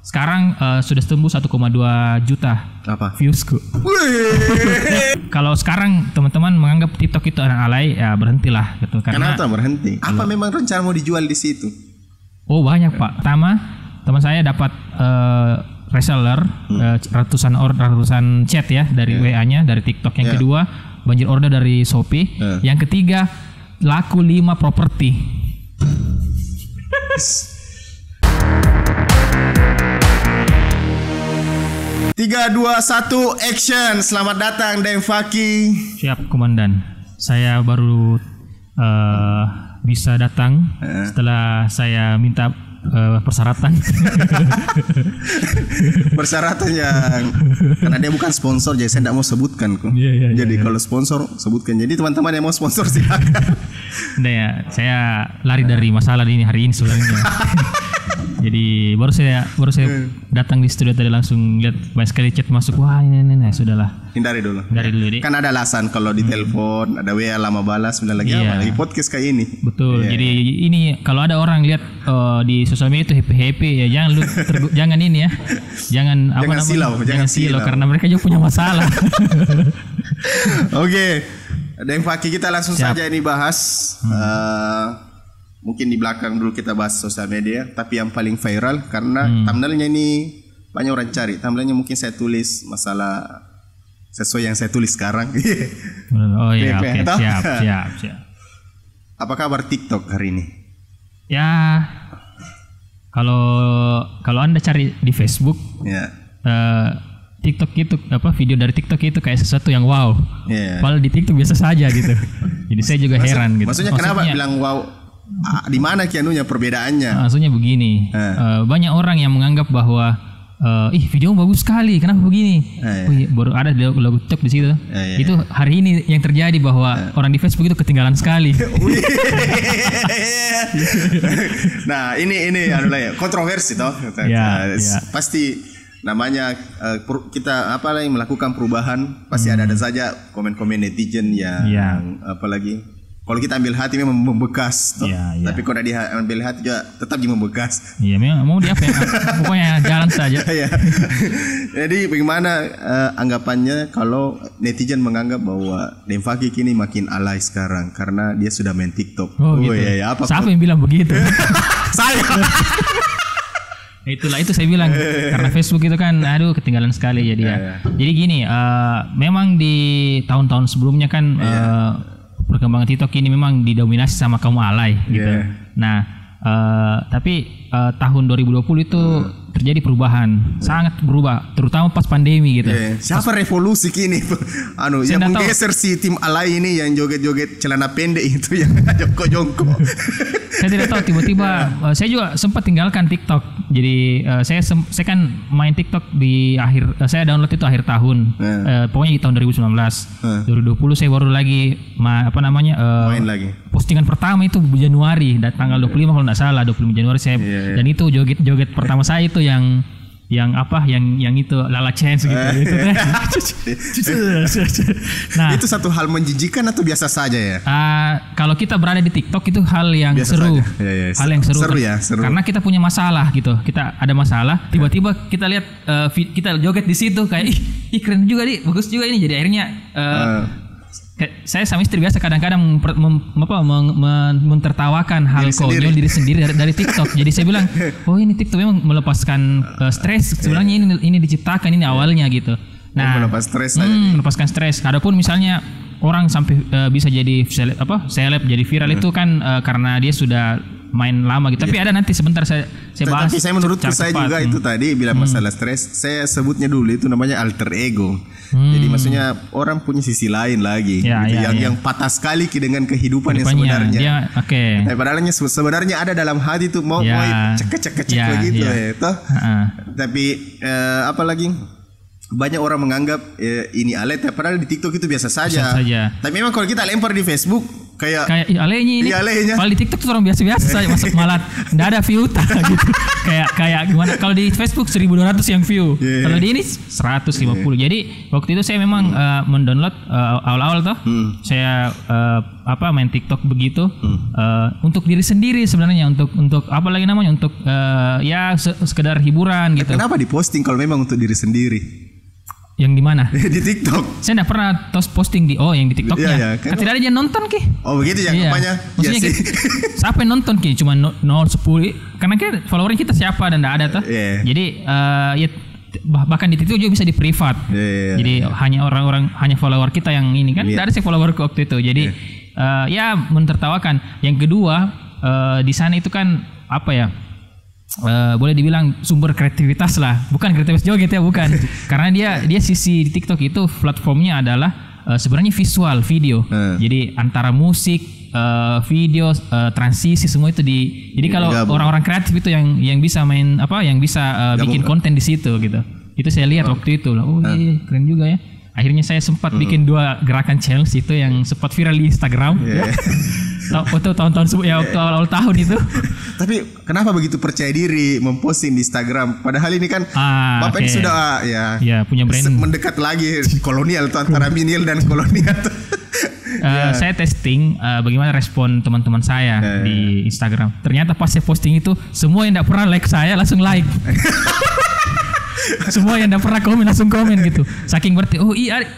Sekarang sudah tembus 1,2 juta viewsku. Kalau sekarang teman-teman menganggap TikTok itu anak alay, ya berhentilah gitu. Kenapa berhenti? Apa memang rencana mau dijual di situ? Oh banyak Pak. Pertama, teman saya dapat reseller ratusan chat ya dari WA-nya dari TikTok. Yang kedua, banjir order dari Shopee. Yang ketiga, laku 5 properti. 3, 2, 1, action. Selamat datang Deng Faki. Siap komandan. Saya baru bisa datang setelah saya minta persyaratan. Persyaratan yang karena dia bukan sponsor, jadi saya tidak mau sebutkan kok. Jadi kalau sponsor sebutkan. Jadi teman-teman yang mau sponsor silakan. Nah ya, saya lari dari masalah ini hari ini sebenarnya. Jadi baru saya datang di studio tadi langsung lihat banyak sekali chat masuk. Wah ini sudahlah. Hindari dulu. Deh. Kan ada alasan kalau di telepon, ada WA lama balas, bilang lagi apa? Lagi podcast kayak ini. Betul. Jadi ini kalau ada orang lihat di sosial media itu happy ya jangan ini ya. Jangan silau karena mereka juga punya masalah. Oke. Deng Faki, kita langsung saja ini bahas. Mungkin di belakang dulu kita bahas sosial media, tapi yang paling viral karena thumbnailnya ini banyak orang cari. Thumbnailnya mungkin saya tulis masalah sesuai yang saya tulis sekarang. Oh iya, oke, siap. Apa kabar TikTok hari ini? Ya, kalau Anda cari di Facebook, TikTok itu video dari TikTok itu kayak sesuatu yang wow. Padahal di TikTok biasa saja gitu. Jadi saya juga heran gitu. Maksudnya kenapa bilang wow? Di mana kianunya perbedaannya? Maksudnya begini, banyak orang yang menganggap bahwa video bagus sekali, kenapa begini? Baru ada logo TikTok di situ. Itu hari ini yang terjadi bahwa orang di Facebook itu ketinggalan sekali. Nah ini kontroversi toh. Pasti namanya kita melakukan perubahan pasti ada saja komen-komen netizen yang apalagi. Kalau kita ambil hati memang membekas, tapi kalau dia ambil hati juga tetap membekas. Iya, memang mau dia apa ya? Pokoknya jalan saja. Jadi bagaimana anggapannya kalau netizen menganggap bahwa Deng Faki kini makin alay sekarang karena dia sudah main TikTok. Gitu. Siapa yang bilang begitu? Saya. Itu saya bilang karena Facebook itu kan ketinggalan sekali jadi ya. Jadi gini, memang di tahun-tahun sebelumnya kan perkembangan TikTok ini memang didominasi sama kaum alay gitu. Nah, tapi tahun 2020 itu terjadi perubahan, sangat berubah, terutama pas pandemi gitu. Siapa revolusi kini? Yang menggeser si tim alay ini yang joget-joget celana pendek itu yang jongkok-jongkok. Saya tidak tahu, tiba-tiba saya juga sempat tinggalkan TikTok. Jadi saya kan main TikTok di saya download itu akhir tahun. Pokoknya di tahun 2019. 2020 saya baru lagi main lagi. Postingan pertama itu Januari, tanggal 25 kalau tidak salah, 25 Januari saya. Dan itu joget-joget pertama saya itu yang itu Lala Chance gitu. Nah, itu satu hal menjijikan atau biasa saja ya? Kalau kita berada di TikTok itu hal yang biasa seru. Hal yang seru. Seru. Karena kita punya masalah gitu. Kita ada masalah, tiba-tiba kita lihat kita joget di situ kayak ih keren juga nih, bagus juga ini. Jadi akhirnya saya sama istri biasa kadang-kadang mentertawakan hal konyol diri sendiri dari TikTok. Jadi saya bilang, ini TikTok memang melepaskan stres. Sebenarnya ini diciptakan, ini awalnya gitu. Nah, melepaskan stres. Adapun misalnya orang sampai bisa jadi seleb jadi viral itu kan karena dia sudah main lama gitu. Tapi ada nanti sebentar saya bahas. Tapi menurutku saya juga itu tadi bilang masalah stres, saya sebutnya dulu itu namanya alter ego. Jadi maksudnya orang punya sisi lain lagi yang patah sekali dengan kehidupan yang sebenarnya. Tapi padahalnya sebenarnya ada dalam hati tuh mau cek begitu toh. Tapi apalagi banyak orang menganggap ini alay, padahal di TikTok itu biasa saja. Tapi memang kalau kita lempar di Facebook kayak alenya ini. Iya, alenya. Kalau di TikTok tuh orang biasa-biasa saja masuk malah enggak ada view gitu. kayak gimana kalau di Facebook 1.200 yang view. Kalau di ini 150. Jadi waktu itu saya memang mendownload awal-awal tuh. Saya main TikTok begitu untuk diri sendiri sebenarnya, untuk apa lagi namanya, untuk ya sekedar hiburan gitu. Kenapa diposting kalau memang untuk diri sendiri? Yang di mana? Di TikTok. Saya enggak pernah posting yang di TikToknya. Iya, kan tidak ada yang nonton ki. Oh begitu ya kampanye. Maksudnya siapa yang nonton ki? Cuma 0, 10. Karena kan follower kita siapa dan enggak ada tuh. Jadi ya bahkan di TikTok juga bisa di privat. Jadi hanya hanya follower kita yang ini kan. Tidak ada sih follower waktu itu. Jadi ya mentertawakan. Yang kedua di sana itu kan apa ya? Boleh dibilang sumber kreativitas lah, bukan kreativitas joget ya, bukan. Karena dia sisi di TikTok itu platformnya adalah sebenarnya visual video. Jadi antara musik, video, transisi semua itu jadi kalau orang-orang kreatif itu yang bisa main yang bisa bikin konten di situ gitu. Itu saya lihat waktu itu lah. Oh iya, keren juga ya. Akhirnya saya sempat bikin 2 gerakan challenge itu yang sempat viral di Instagram. Waktu tahun-tahun ya, waktu awal tahun itu. Tapi kenapa begitu percaya diri memposting di Instagram? Padahal ini kan Bapak ini sudah punya brand mendekat lagi kolonial tuh, antara milenial dan kolonial tuh. Saya testing bagaimana respon teman-teman saya di Instagram. Ternyata pas saya posting itu semua yang tidak pernah like saya langsung like. Semua yang tidak pernah komen langsung komen gitu. Saking berarti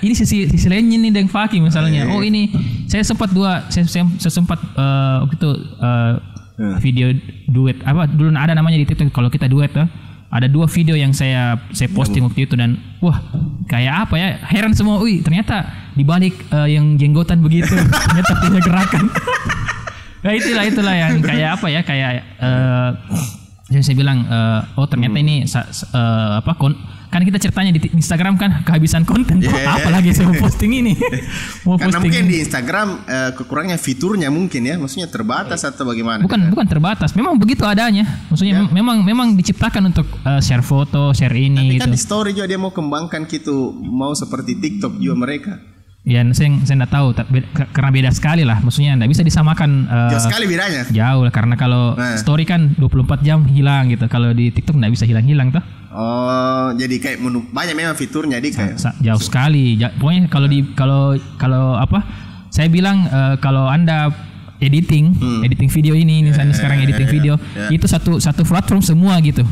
ini sisi lainnya nih Deng Faki misalnya. Ini saya sempat waktu itu video duet dulu ada namanya di TikTok kalau kita duet ada 2 video yang saya posting waktu itu, dan wah kayak apa ya, heran semua. Ternyata dibalik yang jenggotan begitu ternyata punya gerakan. Nah itulah yang kayak apa ya, kayak saya bilang ternyata ini kan kita ceritanya di Instagram kan kehabisan konten. Apalagi saya mau posting ini. Karena mungkin di Instagram kekurangnya fiturnya mungkin ya, maksudnya terbatas atau bagaimana? Bukan terbatas, memang begitu adanya. Maksudnya memang diciptakan untuk share foto, share ini. Tapi kan di story juga dia mau kembangkan gitu, mau seperti TikTok juga mereka. Ya saya nggak tahu karena beda sekali lah, maksudnya nggak bisa disamakan. Jauh sekali bedanya. Jauh lah, karena kalau story kan 24 jam hilang gitu, kalau di TikTok nggak bisa hilang tuh. Oh, jadi kayak banyak memang fiturnya, jadi kayak jauh sekali. Pokoknya kalau saya bilang kalau Anda editing video ini sekarang editing video itu satu platform semua gitu.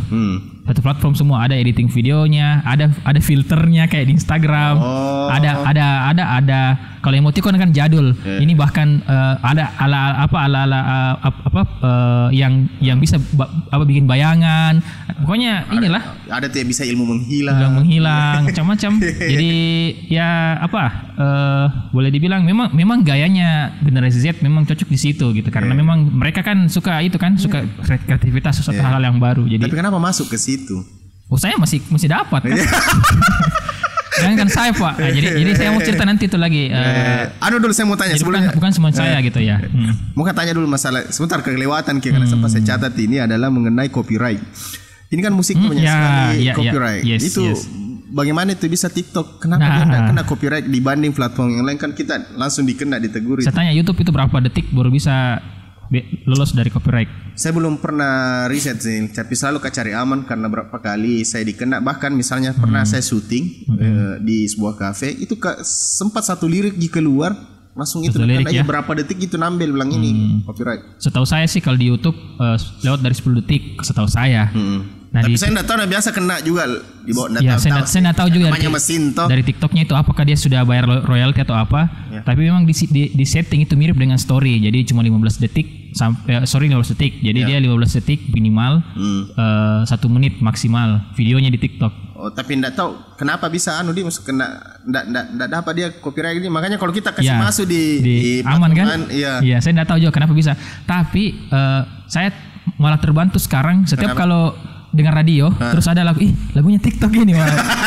Satu platform semua, ada editing videonya, ada filternya kayak di Instagram. Ada kalau emoticon kan jadul. Ini bahkan ada yang bisa bikin bayangan. Pokoknya inilah. Ada tuh yang bisa ilmu menghilang macam-macam. Jadi ya boleh dibilang memang gayanya generasi Z memang cocok di situ gitu, karena memang mereka kan suka kreativitas, sesuatu hal yang baru. Jadi tapi kenapa masuk ke situ? Saya masih dapat kan? Jangan kan saya Pak. Jadi saya mau cerita nanti itu lagi. Dulu saya mau tanya sebelumnya. Bukan semua saya gitu ya. Mau tanya dulu masalah sebentar kelewatan karena sempat saya catat ini adalah mengenai copyright. Ini kan musik banyak sekali copyright. Itu bagaimana itu bisa TikTok? Kenapa dia tidak kena copyright dibanding platform yang lain? Kan kita langsung dikena ditegur. Saya tanya YouTube itu berapa detik baru bisa lolos dari copyright? Saya belum pernah riset sih, tapi selalu cari aman karena berapa kali saya dikena. Bahkan misalnya pernah saya syuting di sebuah kafe, itu sempat satu lirik keluar langsung itu karena berapa detik itu nambel bilang ini copyright. Setahu saya sih kalau di YouTube lewat dari 10 detik setahu saya. Nah, tapi saya tidak tahu, biasa kena juga di bawah. Saya tidak tahu juga dari TikToknya itu apakah dia sudah bayar royalti atau apa. Tapi memang di setting itu mirip dengan story. Jadi cuma 15 detik sampai 15 detik. Jadi dia 15 detik minimal, 1 menit maksimal videonya di TikTok. Oh, tapi tidak tahu kenapa bisa dia kena tidak dapat dia copyright ini. Makanya kalau kita kasih masuk di aman kan? Iya, saya tidak tahu juga kenapa bisa. Tapi saya malah terbantu sekarang setiap kalau dengar radio terus ada lagunya TikTok ini.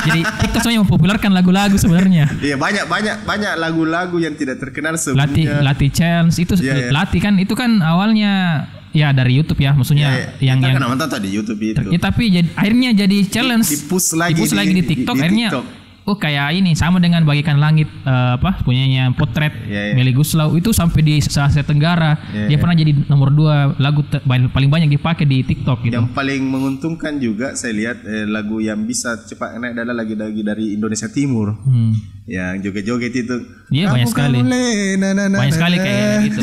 Jadi TikTok sebenarnya mempopulerkan lagu-lagu sebenarnya. Iya, banyak lagu-lagu yang tidak terkenal sebelumnya. Latih chance itu latih kan itu kan awalnya ya dari YouTube ya, maksudnya yang nonton di YouTube itu. Tapi akhirnya jadi challenge. Di-push lagi di TikTok. Akhirnya oh kayak ini sama dengan Bagaikan Langit punyanya Potret Melly Goeslaw itu sampai di Asia Tenggara dia pernah jadi nomor 2 lagu paling banyak dipakai di TikTok gitu. Yang paling menguntungkan juga saya lihat lagu yang bisa cepat naik adalah lagi dari Indonesia Timur. Yang joget-joget itu. Iya banyak sekali. Banyak sekali kayak gitu.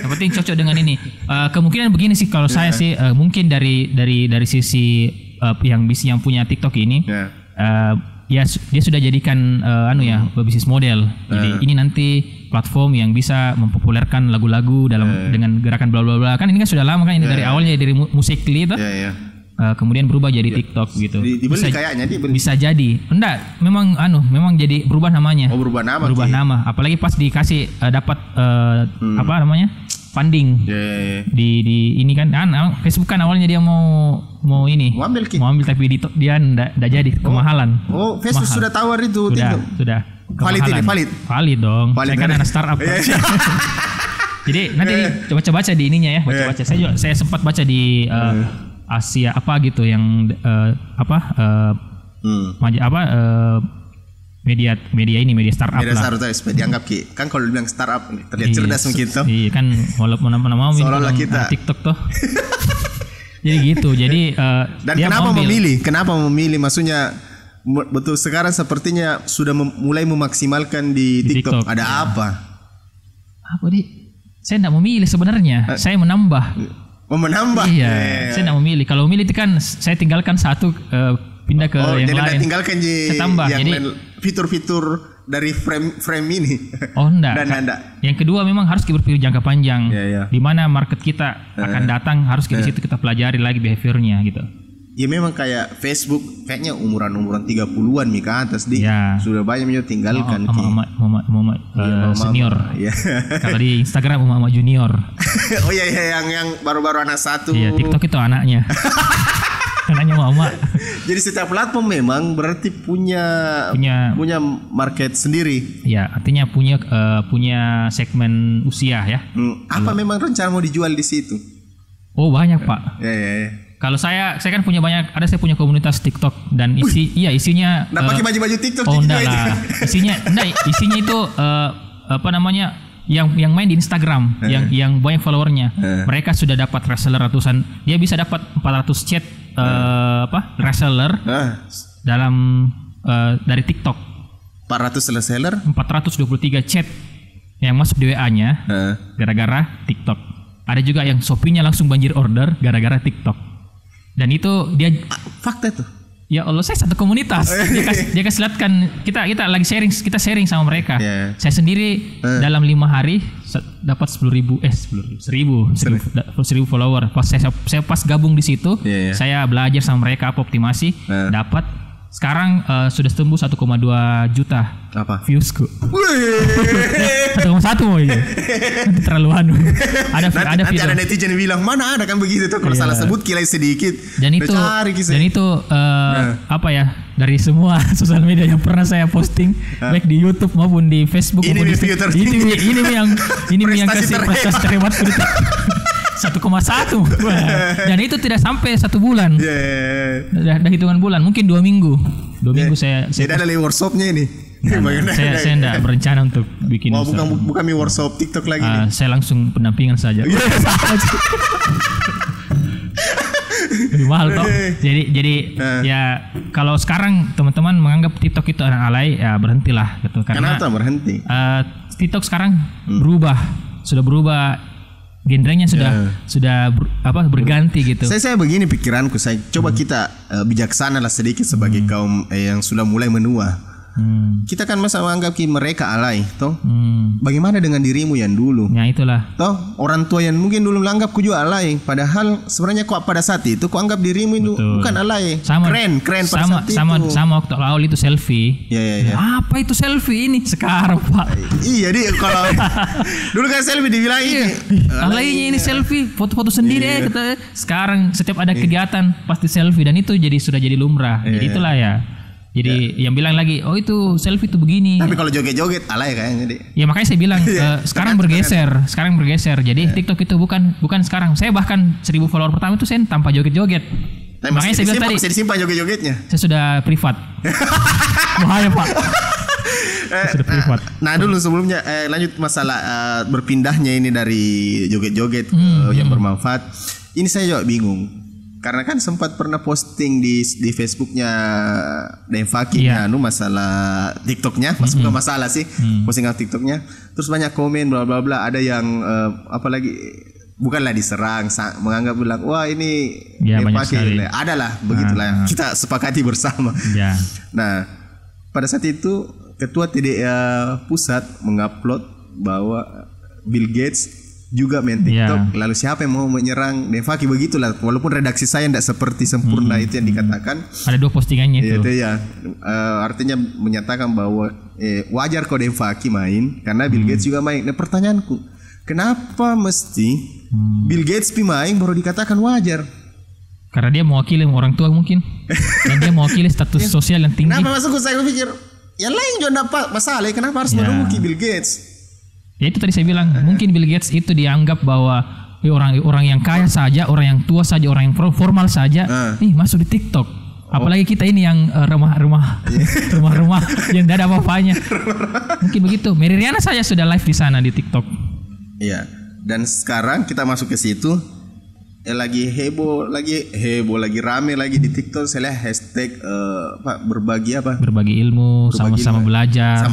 Yang penting cocok dengan ini. Kemungkinan begini sih kalau saya sih mungkin dari sisi yang punya TikTok ini ya dia sudah jadikan bisnis model. Jadi ini nanti platform yang bisa mempopulerkan lagu-lagu dengan gerakan bla bla bla. Kan ini kan sudah lama kan ini dari awalnya dari Musical.ly itu. Kemudian berubah jadi TikTok gitu. Dibeli kayaknya dibeli. Bisa jadi. Enggak, memang jadi berubah namanya. Oh, berubah nama. Berubah nama. Apalagi pas dikasih dapat funding. Di ini kan Facebook kan awalnya dia mau ini. Mau ambil tapi dia enggak jadi kemahalan. Oh, Facebook sudah tawar itu Sudah. Valid dong. Saya kan anak startup. Jadi nanti coba-baca di ininya ya, baca-baca. Saya sempat baca di Asia gitu yang media startup lah. Supaya dianggap kan kalau dibilang startup terlihat cerdas mungkin toh. Iya kan walaupun mau seolah-olah kita TikTok toh. Jadi gitu. Jadi dan kenapa memilih maksudnya betul sekarang sepertinya sudah mulai memaksimalkan di TikTok. Ada apa? Apa saya enggak memilih sebenarnya. Saya menambah. Menambah. Iya. Saya enggak memilih. Kalau memilih itu kan saya tinggalkan satu pindah ke yang lain. Tinggalkan saya tambah. Yang jadi fitur-fitur dari frame ini. Oh enggak. Yang kedua memang harus kita berpikir jangka panjang. Di mana market kita akan datang harus di situ kita pelajari lagi behaviornya gitu. Ya memang kayak Facebook kayaknya umuran 30-an ke atas sudah banyak yang tinggalkan mama senior. Kalau di Instagram mama junior. Oh iya yang baru-baru anak 1. Iya, TikTok itu anaknya. Anaknya mama. Jadi setiap platform memang berarti punya market sendiri. Ya, artinya punya segmen usia ya. Apa memang rencana mau dijual di situ? Oh, banyak, Pak. Ya. Kalau saya kan punya saya punya komunitas TikTok dan isinya pakai baju-baju TikTok enggak lah. Isinya itu yang main di Instagram yang banyak followernya. Mereka sudah dapat reseller ratusan. Dia bisa dapat 400 chat reseller dalam dari TikTok. 400 reseller, 423 chat yang masuk di WA-nya gara-gara TikTok. Ada juga yang Shopee-nya langsung banjir order gara-gara TikTok. Dan itu dia fakta tuh. Ya Allah, saya satu komunitas. Dia kasih lihat kan kita lagi sharing sama mereka. Saya sendiri dalam 5 hari dapat 10.000 follower. Pas saya pas gabung di situ, saya belajar sama mereka optimasi, dapat sekarang sudah tembus 1,2 juta viewsku. 1,1 mau itu. Nanti terlalu Nanti ada netizen bilang mana ada kan begitu tuh kalau salah sebut kilai sedikit. Dan itu dari semua sosial media yang pernah saya posting baik di YouTube maupun di Facebook ini yang kasih prestasi terhebat 1,1 dan itu tidak sampai 1 bulan. Udah hitungan bulan, mungkin 2 minggu. 2 minggu saya ada workshopnya ini. Saya enggak berencana untuk bikin. Bukan workshop TikTok lagi. Saya langsung pendampingan saja. Lebih mahal toh. Jadi ya kalau sekarang teman-teman menganggap TikTok itu anak alay, ya berhentilah gitu. Kenapa berhenti? TikTok sekarang sudah berubah. Genrenya sudah berganti gitu. Saya begini pikiranku, saya coba kita bijaksana lah sedikit sebagai kaum yang sudah mulai menua. Kita kan masa menganggap mereka alay, toh. Bagaimana dengan dirimu yang dulu? Ya itulah. Toh orang tua yang mungkin dulu menganggap ku juga alay, padahal sebenarnya kok pada saat itu kok anggap dirimu itu bukan alay. Keren pada saat itu. Sama waktu awal itu selfie. Ya. Apa itu selfie ini sekarang, Pak? Iya, kalau dulu kan selfie dibilang ini alaynya ini selfie, foto-foto sendiri kita. Sekarang setiap ada kegiatan pasti selfie dan itu sudah jadi lumrah. Jadi itulah ya. Jadi yang bilang lagi, oh itu selfie itu begini. Tapi kalau joget-joget alay kayaknya. Ya makanya saya bilang sekarang bergeser. Jadi TikTok itu bukan sekarang. Saya bahkan 1000 follower pertama itu saya tanpa joget-joget. Makanya saya bilang tadi masih disimpan joget-jogetnya. Saya sudah privat. Bahaya Pak. Sudah privat. Nah dulu sebelumnya lanjut masalah berpindahnya ini dari joget-joget yang bermanfaat. Ini saya juga bingung. Karena kan sempat pernah posting di Facebooknya Demfaki masalah TikToknya, bukan masalah sih, postingan TikToknya. Terus banyak komen bla bla bla. Ada yang apalagi bukanlah diserang, menganggap bilang wah ini Demfaki. Adalah begitulah kita sepakati bersama. Nah pada saat itu ketua TDA pusat mengupload bahwa Bill Gates juga main TikTok. Lalu siapa yang mau menyerang Demfaki, begitulah. Walaupun redaksi saya tidak seperti sempurna itu yang dikatakan. Ada 2 postingannya itu. Artinya menyatakan bahwa wajar kok Demfaki main karena Bill Gates juga main. Nah pertanyaanku, kenapa mesti Bill Gates main baru dikatakan wajar? Karena dia mewakili orang tua mungkin. Dan dia mewakili status sosial yang tinggi. Kenapa maksudku saya pikir yang lain juga dapat masalah, kenapa harus menuduki Bill Gates? Ya itu tadi saya bilang, mungkin Bill Gates itu dianggap bahwa orang yang kaya saja, orang yang tua saja, orang yang formal saja, nih masuk di TikTok. Apalagi kita ini yang rumah-rumah yang tidak ada apa-apanya. Mungkin begitu. Mary Riana saja sudah live di sana di TikTok. Iya. Dan sekarang kita masuk ke situ. Lagi heboh lagi rame lagi di TikTok. Saya lihat hashtag berbagi ilmu, sama-sama belajar.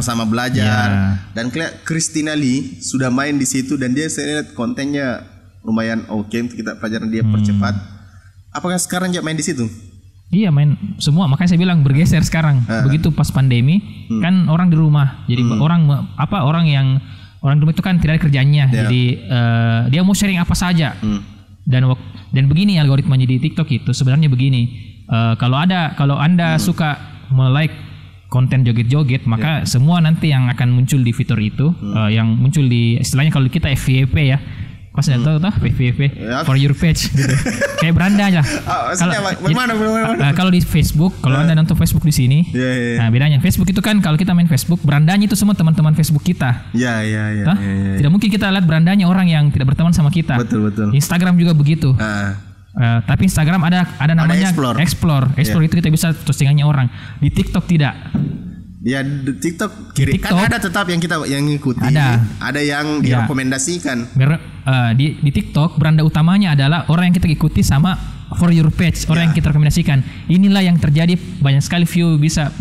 Dan Christina Lee sudah main di situ dan dia saya lihat kontennya lumayan oke untuk kita pelajaran dia percepat. Apakah sekarang dia main di situ? Iya main semua, makanya saya bilang bergeser sekarang. Begitu pas pandemi kan orang di rumah, jadi orang di rumah itu kan tidak ada kerjanya, jadi dia mau sharing apa saja. Dan begini algoritmanya di TikTok itu sebenarnya begini. Kalau Anda suka like konten joget-joget, maka semua nanti yang akan muncul di fitur itu, yang muncul di istilahnya kalau kita FYP ya. Pas tahu FYP for your page gitu. Kayak beranda aja. Kalau di Facebook, kalau Anda nonton Facebook di sini, nah bedanya Facebook itu kan kalau kita main Facebook, berandanya itu semua teman-teman Facebook kita. Tidak mungkin kita lihat berandanya orang yang tidak berteman sama kita. Betul. Instagram juga begitu. Tapi Instagram ada namanya Explore itu kita bisa postingannya orang. Di TikTok tidak. Ya di TikTok kan ada tetap yang kita yang ngikuti. Ada yang direkomendasikan. Di TikTok beranda utamanya adalah orang yang kita ikuti sama for your page, orang yang kita rekomendasikan. Inilah yang terjadi, banyak sekali view bisa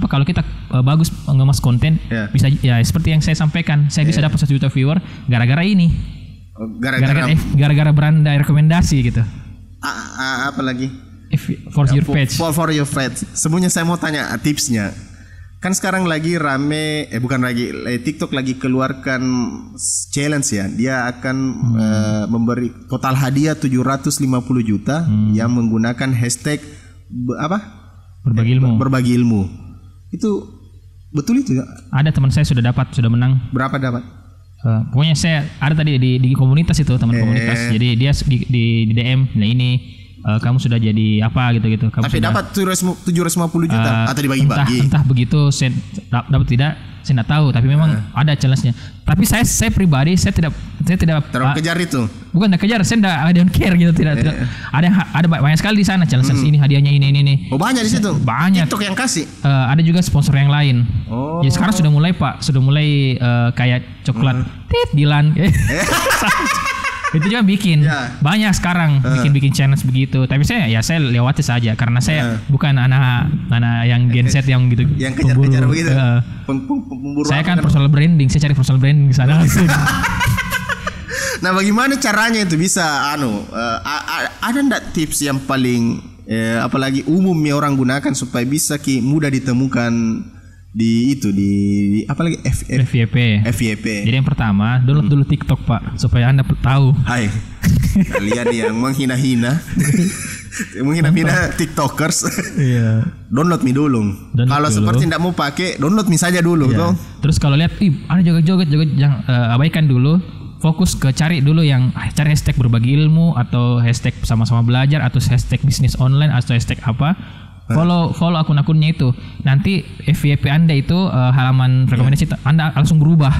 kalau kita bagus ngemas konten bisa ya seperti yang saya sampaikan, saya bisa dapat 1 juta viewer gara-gara ini. Gara-gara beranda rekomendasi gitu. Apa lagi? For your page. For your page. Sebenarnya saya mau tanya tipsnya. Kan sekarang lagi rame, TikTok lagi keluarkan challenge ya. Dia akan memberi total hadiah 750 juta yang menggunakan hashtag berbagi ilmu. Itu betul itu? Ada teman saya sudah menang. Berapa dapat? Pokoknya saya ada tadi di komunitas itu, teman komunitas. Jadi dia di DM, nah ini kamu sudah jadi apa gitu. Tapi dapat 750 juta atau dibagi-bagi? Entah begitu, saya dapat tidak, saya tidak tahu. Tapi memang ada challenge-nya. Tapi saya pribadi saya tidak terlalu kejar itu. Bukan tidak kejar, saya don't care gitu, tidak. Ada banyak sekali di sana challenge ini, hadiahnya ini. Oh banyak di situ. Banyak. TikTok yang kasih. Ada juga sponsor yang lain. Jadi sekarang sudah mulai kayak coklat Dilan. Itu juga bikin banyak sekarang bikin challenge begitu. Tapi saya lewati saja karena saya bukan anak yang Gen Z yang gitu, yang kejar-kejar begitu. Pemburu. Saya kan personal branding, saya cari personal branding di sana. Nah, bagaimana caranya itu bisa ada enggak tips yang paling apalagi umumnya orang gunakan supaya bisa mudah ditemukan di apalagi FYP. Jadi yang pertama, download dulu TikTok Pak, supaya Anda tahu. Hai, kalian yang menghina-hina TikTokers. Download mi dulu. Kalau seperti tidak mau pakai, download mi saja dulu. Terus kalau lihat, ada joget-joget, jangan abaikan dulu. Fokus ke cari hashtag berbagi ilmu, atau hashtag sama-sama belajar, atau hashtag bisnis online, atau hashtag apa. Follow akun-akunnya itu. Nanti FYP Anda itu halaman rekomendasi Anda langsung berubah.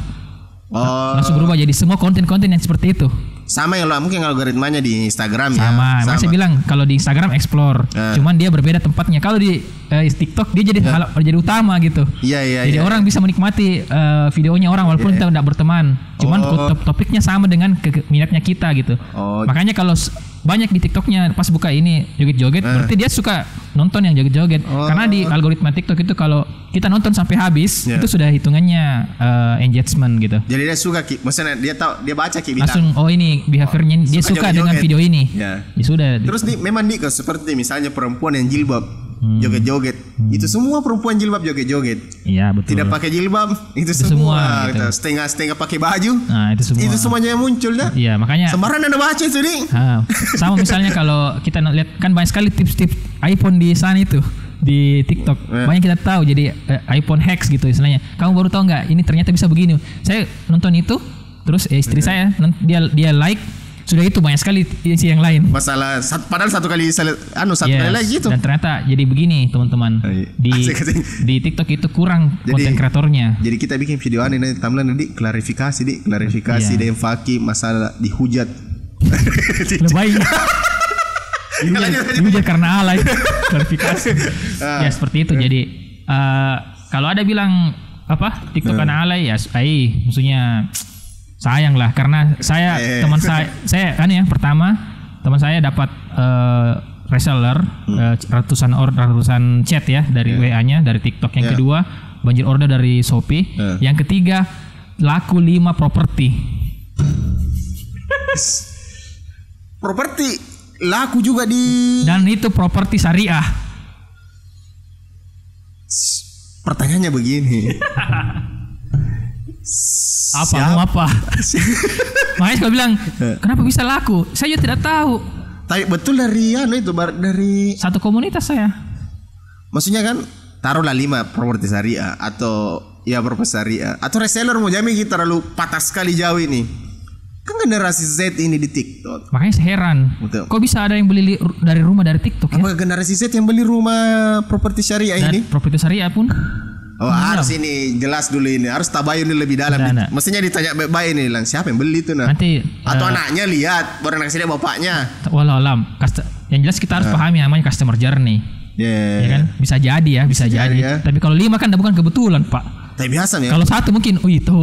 Langsung berubah jadi semua konten-konten yang seperti itu. Sama yang mungkin algoritmanya di Instagram ya. Sama. Saya bilang kalau di Instagram explore, cuman dia berbeda tempatnya. Kalau di TikTok dia jadi utama gitu. Iya. Jadi orang bisa menikmati videonya orang walaupun kita tidak berteman. Cuman topiknya sama dengan minatnya kita gitu. Makanya kalau banyak di TikToknya pas buka ini joget-joget, berarti dia suka nonton yang joget-joget. Karena di algoritma TikTok itu kalau kita nonton sampai habis itu sudah hitungannya engagement gitu. Jadi dia suka maksudnya dia tahu, dia baca langsung ini behaviornya dia suka dengan video ini. Ya sudah. Terus memang seperti misalnya perempuan yang jilbab joget-joget, itu semua perempuan jilbab joget-joget. Iya betul. Tidak pakai jilbab itu semua gitu. Setengah pakai baju. Nah itu semua. Itu semuanya yang muncul dah. Iya makanya. Sembarang Anda baca itu nih. Sama misalnya kalau kita lihat kan banyak sekali tips-tips iPhone di sana itu di TikTok. Banyak kita tahu jadi iPhone hacks gitu istilahnya. Kamu baru tahu nggak? Ini ternyata bisa begini. Saya nonton itu, terus istri saya dia like. Sudah itu banyak sekali isi yang lain. Masalah padahal satu kali kali lagi gitu. Dan ternyata jadi begini teman-teman. Di TikTok itu kurang konten kreatornya. Jadi kita bikin video ini timeline klarifikasi dan Faki masalah dihujat. Lebay. Dihujat karena alay. Klarifikasi. Ya seperti itu. Jadi kalau ada bilang TikTok karena alay ya maksudnya sayang lah karena teman saya kan yang pertama teman saya dapat reseller ratusan chat ya dari WA-nya dari TikTok. Yang kedua banjir order dari Shopee. Yang ketiga laku 5 properti. Properti laku juga dan itu properti syariah. Pertanyaannya begini. Apa? Makanya saya bilang kenapa bisa laku? Saya juga tidak tahu. Tapi betul dari satu komunitas saya. Maksudnya kan taruhlah 5 properti syariah atau properti syariah atau reseller mau jamin kita terlalu patah sekali jauh ini. Kan generasi Z ini di TikTok. Makanya saya heran. Betul. Kok bisa ada yang beli dari rumah dari TikTok ya? Apa generasi Z yang beli rumah properti syariah ini? Properti syariah pun. Harus ini jelas dulu ini. Harus tabayun ini lebih dalam. Mestinya ditanya baik-baik ini lang siapa yang beli itu nanti atau anaknya lihat baru kasih dia bapaknya. Walau alam. Yang jelas kita harus pahami namanya customer journey. Ya kan? Bisa jadi ya, bisa jadi. Ya. Tapi kalau 5 kan bukan kebetulan, Pak. Tapi biasa ya. Kalau 1 mungkin itu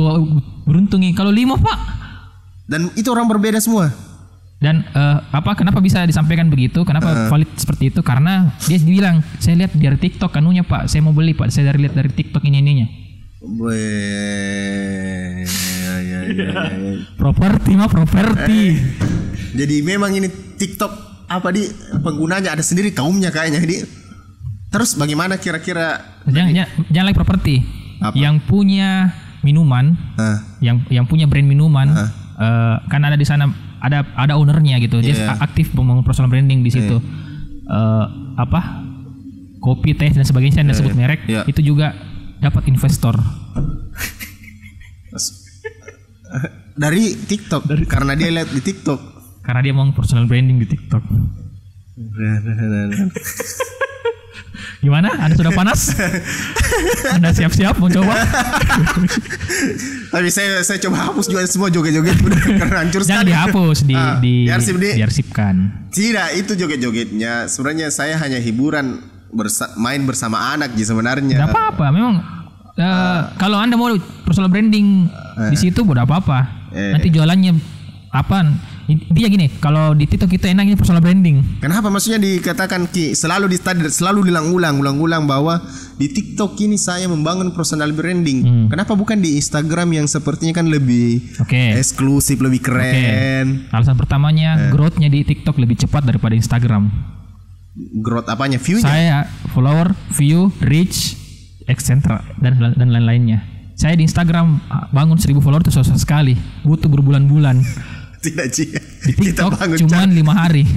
beruntung nih. Kalau 5, Pak. Dan itu orang berbeda semua. Dan kenapa bisa disampaikan begitu? Kenapa valid seperti itu? Karena dia bilang, saya lihat dari TikTok kanunya Pak, saya mau beli Pak, saya lihat dari TikTok ininya. Properti. Jadi memang ini TikTok penggunanya ada sendiri kaumnya kayaknya ini. Terus bagaimana kira-kira? Jangan like properti. Yang punya minuman, yang punya brand minuman, kan ada di sana. Ada ownernya gitu, dia aktif membangun personal branding di situ. Kopi, teh dan sebagainya, saya sebut merek, itu juga dapat investor dari TikTok, karena dia lihat di TikTok, karena dia mau personal branding di TikTok. Gimana? Anda sudah panas? Anda siap-siap mau coba? Tapi saya coba hapus juga semua joget-joget karena hancur sekali. Jangan dihapus, diarsipkan. Tidak, itu joget-jogetnya. Sebenarnya saya hanya hiburan main bersama anak sebenarnya. Tidak apa-apa, memang kalau Anda mau personal branding di situ tidak apa-apa. Nanti jualannya apa? Intinya gini, kalau di TikTok kita enaknya personal branding. Kenapa? Maksudnya dikatakan selalu diulang-ulang bahwa di TikTok ini saya membangun personal branding. Kenapa bukan di Instagram yang sepertinya kan lebih eksklusif, lebih keren? Alasan pertamanya growth-nya di TikTok lebih cepat daripada Instagram. Growth apanya? View-nya? Saya follower, view, reach, etc. dan lain-lainnya. Saya di Instagram bangun 1000 follower itu susah sekali, butuh berbulan-bulan. Tidak Ci. Di TikTok cuma 5 hari.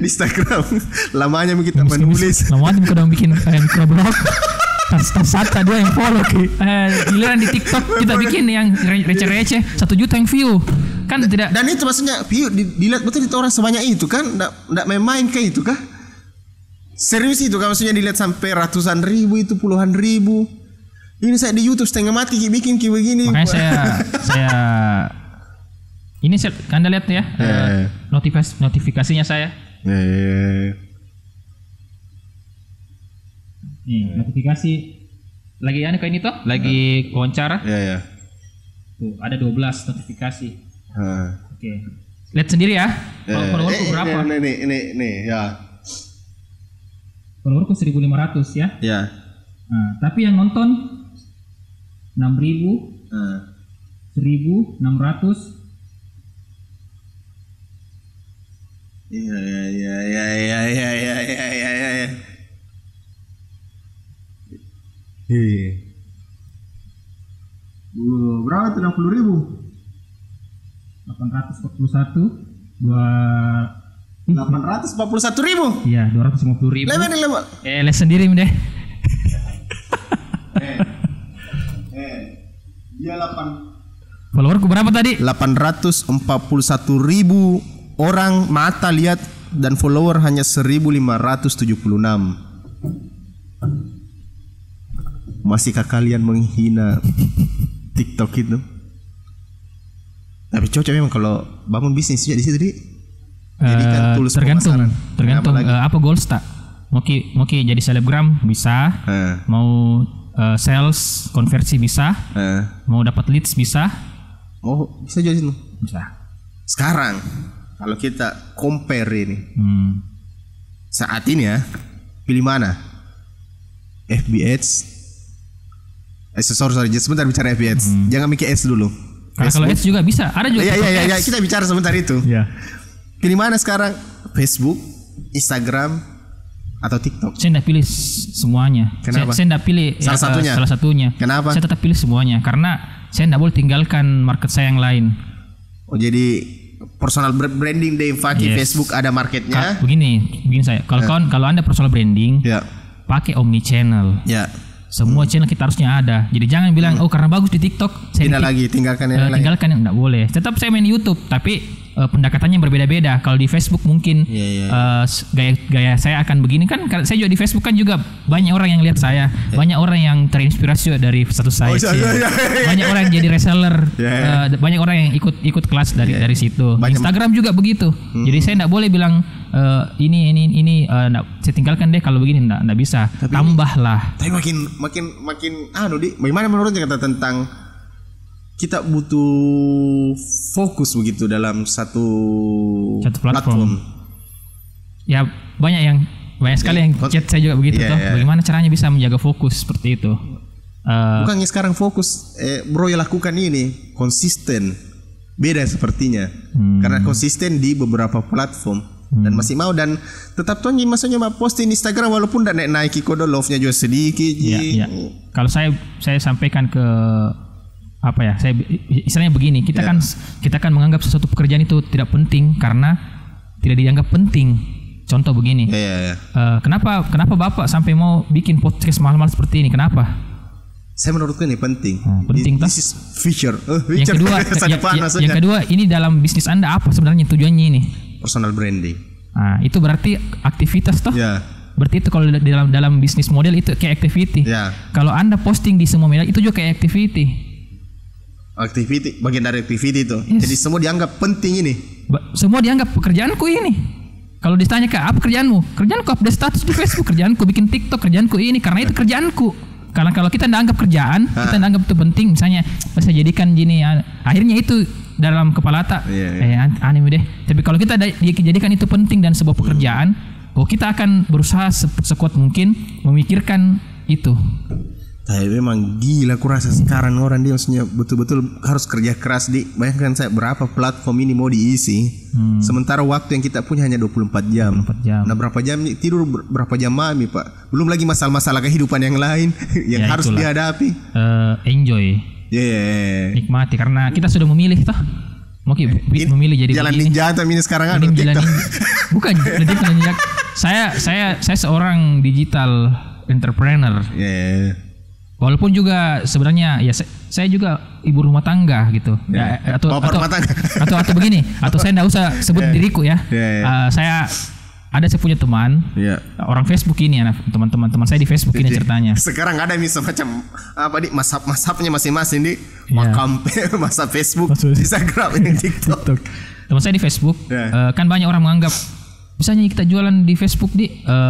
Di Instagram lamanya kita menulis. Lamanya kita bikin microblog. Tas-tas dia yang follow giliran di TikTok kita bikin yang receh-receh 1 juta yang view. Kan tidak. Dan itu maksudnya view dilihat betul itu orang sebanyak itu kan? Enggak main-main kayak itu kah? Serius itu kan maksudnya dilihat sampai ratusan ribu itu puluhan ribu. Ini saya di YouTube setengah mati bikin kayak begini. Makanya saya Ini Anda lihat ya, notifikasinya saya. Nih, notifikasi lagi kayak ini toh, lagi wawancara. Tuh, ada 12 notifikasi. Oke. Lihat sendiri ya. Followerku berapa? Ini ya. Followerku 1.500 ya. Ya. Nah, tapi yang nonton 6.000, 1.600. Iya. Berapa tuh 60.000? 841 841.000. Iya, 250.000. Level. Les sendiri deh. Dia 8. Followerku berapa tadi? 841.000 orang mata lihat dan follower hanya 1.576. Masihkah kalian menghina TikTok itu? Tapi cocok memang kalau bangun bisnis ya di situ di. Tergantung apa goals tak. Mau jadi selebgram bisa, mau sales konversi bisa, mau dapat leads bisa. Oh bisa jadi itu. Bisa. Sekarang kalau kita compare ini saat ini ya, pilih mana? FB Ads. Sorry, sebentar bicara FB Ads. Jangan mikir ads dulu. Karena kalau ads juga bisa, ada juga. Iya, kita bicara sebentar itu. Iya. Pilih mana sekarang? Facebook, Instagram, atau TikTok? Saya tidak pilih semuanya. Kenapa? Saya tidak pilih salah satunya. Kenapa? Saya tetap pilih semuanya karena saya tidak boleh tinggalkan market saya yang lain. Oh jadi personal branding deh, pakai Facebook ada marketnya. Begini saya. Kalau Anda personal branding, pakai omni channel. Ya. Semua channel kita harusnya ada. Jadi jangan bilang karena bagus di TikTok saya tinggalkan yang lain. Tinggalkan yang enggak boleh. Tetap saya main YouTube tapi pendekatannya berbeda-beda. Kalau di Facebook mungkin gaya saya akan begini kan. Saya juga di Facebook kan juga banyak orang yang lihat saya, banyak orang yang terinspirasi dari status saya. Banyak orang yang jadi reseller, banyak orang yang ikut kelas dari situ. Instagram juga begitu. Jadi saya enggak boleh bilang ini saya tinggalkan deh kalau begini enggak bisa. Tapi tambahlah. Tapi makin bagaimana menurutnya kata tentang kita butuh fokus begitu dalam satu platform. Ya banyak sekali yang chat saya juga begitu toh. Bagaimana caranya bisa menjaga fokus seperti itu? Bukannya sekarang fokus bro ya lakukan ini konsisten. Beda sepertinya. Karena konsisten di beberapa platform. Dan masih mau dan tetap tuh maksudnya mau posting Instagram walaupun dan naik kode love-nya juga sedikit. Iya. Kalau saya sampaikan ke apa ya? Saya istilahnya begini, kita kan menganggap sesuatu pekerjaan itu tidak penting karena tidak dianggap penting. Contoh begini. Kenapa Bapak sampai mau bikin podcast mahal-mahal seperti ini? Kenapa? Saya menurutku ini penting. Penting This is feature. Yang kedua, ini dalam bisnis Anda apa sebenarnya tujuannya ini? Personal branding. Nah, itu berarti aktivitas toh? Berarti itu kalau dalam bisnis model itu kayak activity. Kalau Anda posting di semua media itu juga kayak activity. Bagian dari activity itu. Jadi semua dianggap penting ini. Semua dianggap pekerjaanku ini. Kalau ditanya apa kerjaanmu? Kerjaanku update status di Facebook, kerjaanku bikin TikTok, kerjaanku ini karena itu kerjaanku. Karena kalau kita tidak anggap kerjaan, kita tidak anggap itu penting, misalnya saya jadikan gini, akhirnya itu dalam kepala tak, aneh deh. Tapi kalau kita jadikan itu penting dan sebuah pekerjaan, kita akan berusaha sekuat mungkin memikirkan itu. Tapi memang gila, aku rasa sekarang orang dia maksudnya betul-betul harus kerja keras di. Bayangkan saya berapa platform ini mau diisi. Sementara waktu yang kita punya hanya 24 jam. Nah berapa jam tidur, berapa jam mami Pak. Belum lagi masalah-masalah kehidupan yang lain yang harus itulah. Dihadapi. Enjoy. Nikmati karena kita sudah memilih toh. Memilih jadi jalan ninja atau ini sekarang ada TikTok. Bukan ninja. Saya seorang digital entrepreneur. Walaupun juga sebenarnya ya saya juga ibu rumah tangga gitu. Atau begini, atau saya enggak usah sebut diriku ya. ada saya punya teman, orang Facebook ini, teman-teman saya di Facebook ini ceritanya. Sekarang ada semacam apa di masapnya masing-masing di makam masa Facebook, Instagram, TikTok. Teman saya di Facebook, kan banyak orang menganggap misalnya kita jualan di Facebook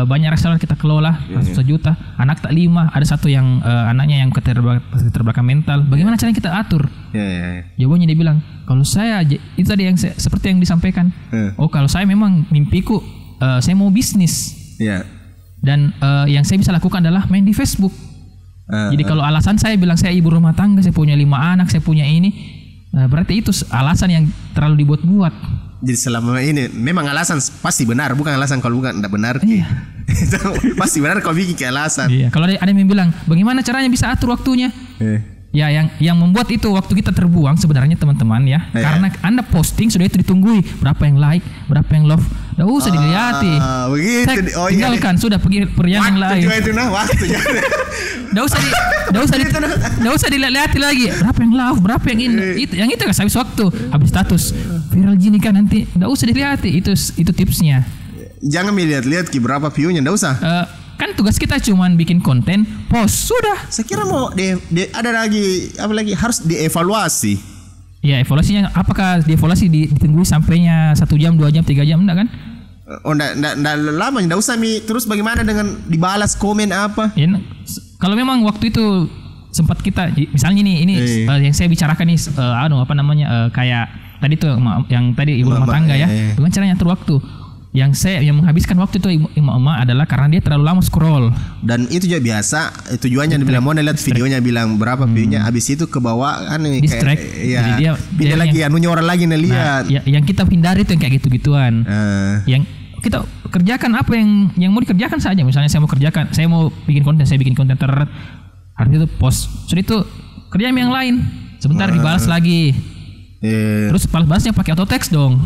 banyak reseller kita kelola 1 juta, anak tak 5, ada satu yang anaknya yang keterbelakangan mental, bagaimana caranya kita atur? Jawabannya dia bilang, kalau saya itu tadi yang seperti yang disampaikan, kalau saya memang mimpiku saya mau bisnis, dan yang saya bisa lakukan adalah main di Facebook. Jadi kalau alasan saya bilang saya ibu rumah tangga, saya punya 5 anak, saya punya ini, berarti itu alasan yang terlalu dibuat-buat. Jadi selama ini memang alasan pasti benar, bukan alasan kalau bukan tidak benar. Pasti benar kalau bikin ke alasan. Kalau ada yang bilang bagaimana caranya bisa atur waktunya, ya yang membuat itu waktu kita terbuang sebenarnya teman-teman ya, karena Anda posting sudah itu ditunggui, berapa yang like, berapa yang love, tidak usah dilihati. Begitu. Tinggalkan sudah pergi yang lain. Waktunya. Tidak usah dilihat lagi berapa yang love, berapa yang ini, itu kan habis waktu, habis status viral gini kan nanti tidak usah dilihat, itu tipsnya. Jangan lihat berapa view-nya, tidak usah. Kan tugas kita cuman bikin konten, post, sudah. Saya kira mau ada lagi apa lagi harus dievaluasi. Ya evaluasinya apakah dievaluasi ditunggu sampainya 1 jam, 2 jam, 3 jam enggak kan? Enggak lama, enggak usah terus bagaimana dengan dibalas komen apa? Ya, kalau memang waktu itu sempat kita misalnya ini yang saya bicarakan nih kayak tadi tuh yang tadi ibu rumah tangga ya. Dengan caranya atur waktu. Yang menghabiskan waktu itu emak-emak adalah karena dia terlalu lama scroll. Dan itu juga biasa tujuannya bilang mau lihat videonya, bilang berapa view-nya, habis itu ke bawah kan distract. Jadi dia pindah lagi orang lagi lihat. Yang kita hindari itu yang kayak gitu-gituan. Yang kita kerjakan apa yang mau dikerjakan saja. Misalnya saya mau bikin konten, saya bikin konten artinya itu post. Sudah itu kerjaan yang lain. Sebentar dibalas lagi. Terus balasnya pakai auto text dong.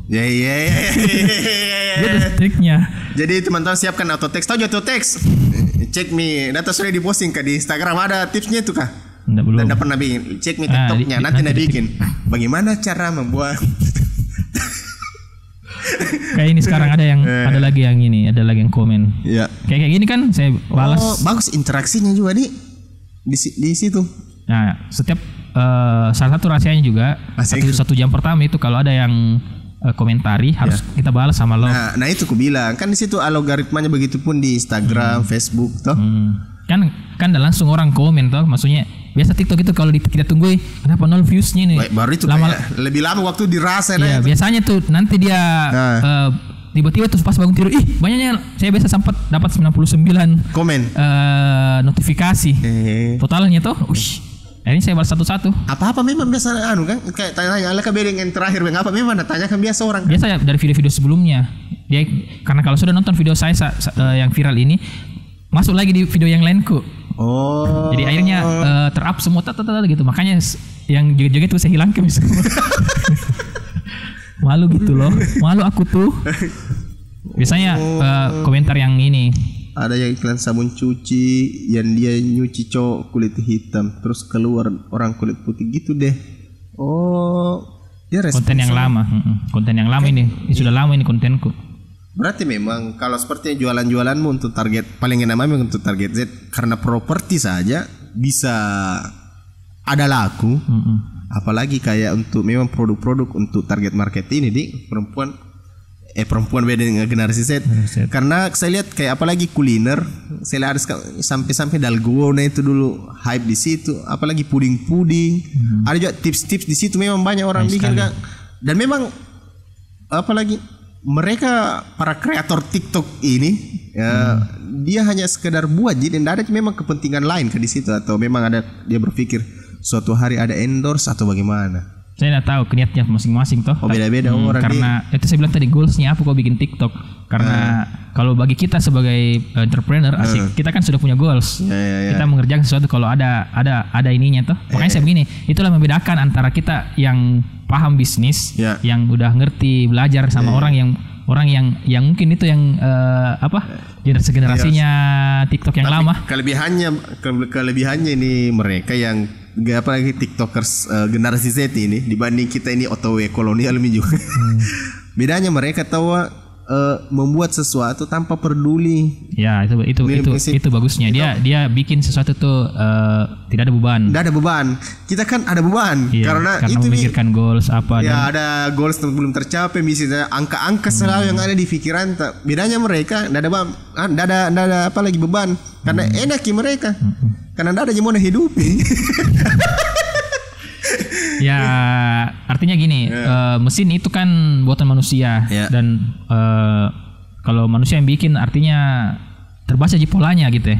Itu triknya. Jadi teman-teman siapkan auto text. Tahu auto text? Cek mi data sudah diposting di Instagram, ada tipsnya itu kah? Belum. Tidak pernah bikin. Cek mi TikToknya, nanti bikin. Bagaimana cara membuat? Kayak ini sekarang ada lagi yang komen. Kayak gini kan saya balas. Bagus interaksinya juga di situ. Nah, setiap salah satu rahasianya juga satu jam pertama itu kalau ada yang komentari harus kita balas sama lo. Nah itu aku bilang kan di situ algoritmanya, begitupun di Instagram, Facebook toh. Kan langsung orang komen toh, maksudnya biasa TikTok itu kalau kita tunggu kenapa 0 views-nya nih. Baru itu lebih lama waktu dirasa. Iya, biasanya tuh nanti dia tiba-tiba tuh pas bangun tidur, banyaknya saya biasa sempat dapat 99 komen notifikasi. Totalnya tuh ini saya balas satu-satu. Apa memang biasa kan kayak tanya ala kabeh yang terakhir apa memang tanyakan biasa orang kan? Biasa dari video-video sebelumnya. Dia karena kalau sudah nonton video saya yang viral ini, masuk lagi di video yang lainku. Jadi akhirnya ter-up semua gitu. Makanya yang joget-joget itu saya hilangkan semua. Malu gitu loh. Malu aku tuh. Biasanya komentar yang ini. Ada yang iklan sabun cuci yang dia nyuci cowok kulit hitam terus keluar orang kulit putih gitu deh. Dia konten yang lama. Konten yang lama ini sudah lama ini kontenku. Berarti memang kalau seperti jualan-jualanmu untuk target paling enak memang untuk target Z, karena properti saja bisa ada laku. Apalagi kayak untuk memang produk-produk untuk target market ini di perempuan beda dengan generasi Z. Karena saya lihat kayak apalagi kuliner, saya lihat sampai dalgona itu dulu hype di situ, apalagi puding. Ada juga tips-tips di situ, memang banyak orang bikin kan. Dan memang apalagi mereka para kreator TikTok ini dia hanya sekedar buat, jadi tidak ada memang kepentingan lain ke di situ, atau memang ada dia berpikir suatu hari ada endorse atau bagaimana. Saya tidak tahu niatnya masing-masing toh. Beda-beda orang. Karena itu saya bilang tadi goalsnya apa kok bikin TikTok. Karena kalau bagi kita sebagai entrepreneur asik, kita kan sudah punya goals. Kita mengerjakan sesuatu kalau ada ininya toh. Makanya saya begini, itulah membedakan antara kita yang paham bisnis, yang udah ngerti belajar sama orang yang mungkin itu yang generasinya TikTok yang lama. Kelebihannya ini mereka yang apalagi TikTokers generasi Z ini dibanding kita ini OTW kolonial juga. Bedanya mereka tahu membuat sesuatu tanpa peduli. Ya, itu bagusnya. Dia bikin sesuatu tuh tidak ada beban. Tidak ada beban. Kita kan ada beban karena itu memikirkan goals apa. Ya, ada goals yang belum tercapai, misalnya angka-angka selalu yang ada di pikiran. Bedanya mereka tidak ada apa lagi beban karena enak mereka. Karena tidak ada yang mau hidupi. Ya, artinya gini, mesin itu kan buatan manusia dan kalau manusia yang bikin artinya terbaca di polanya gitu ya.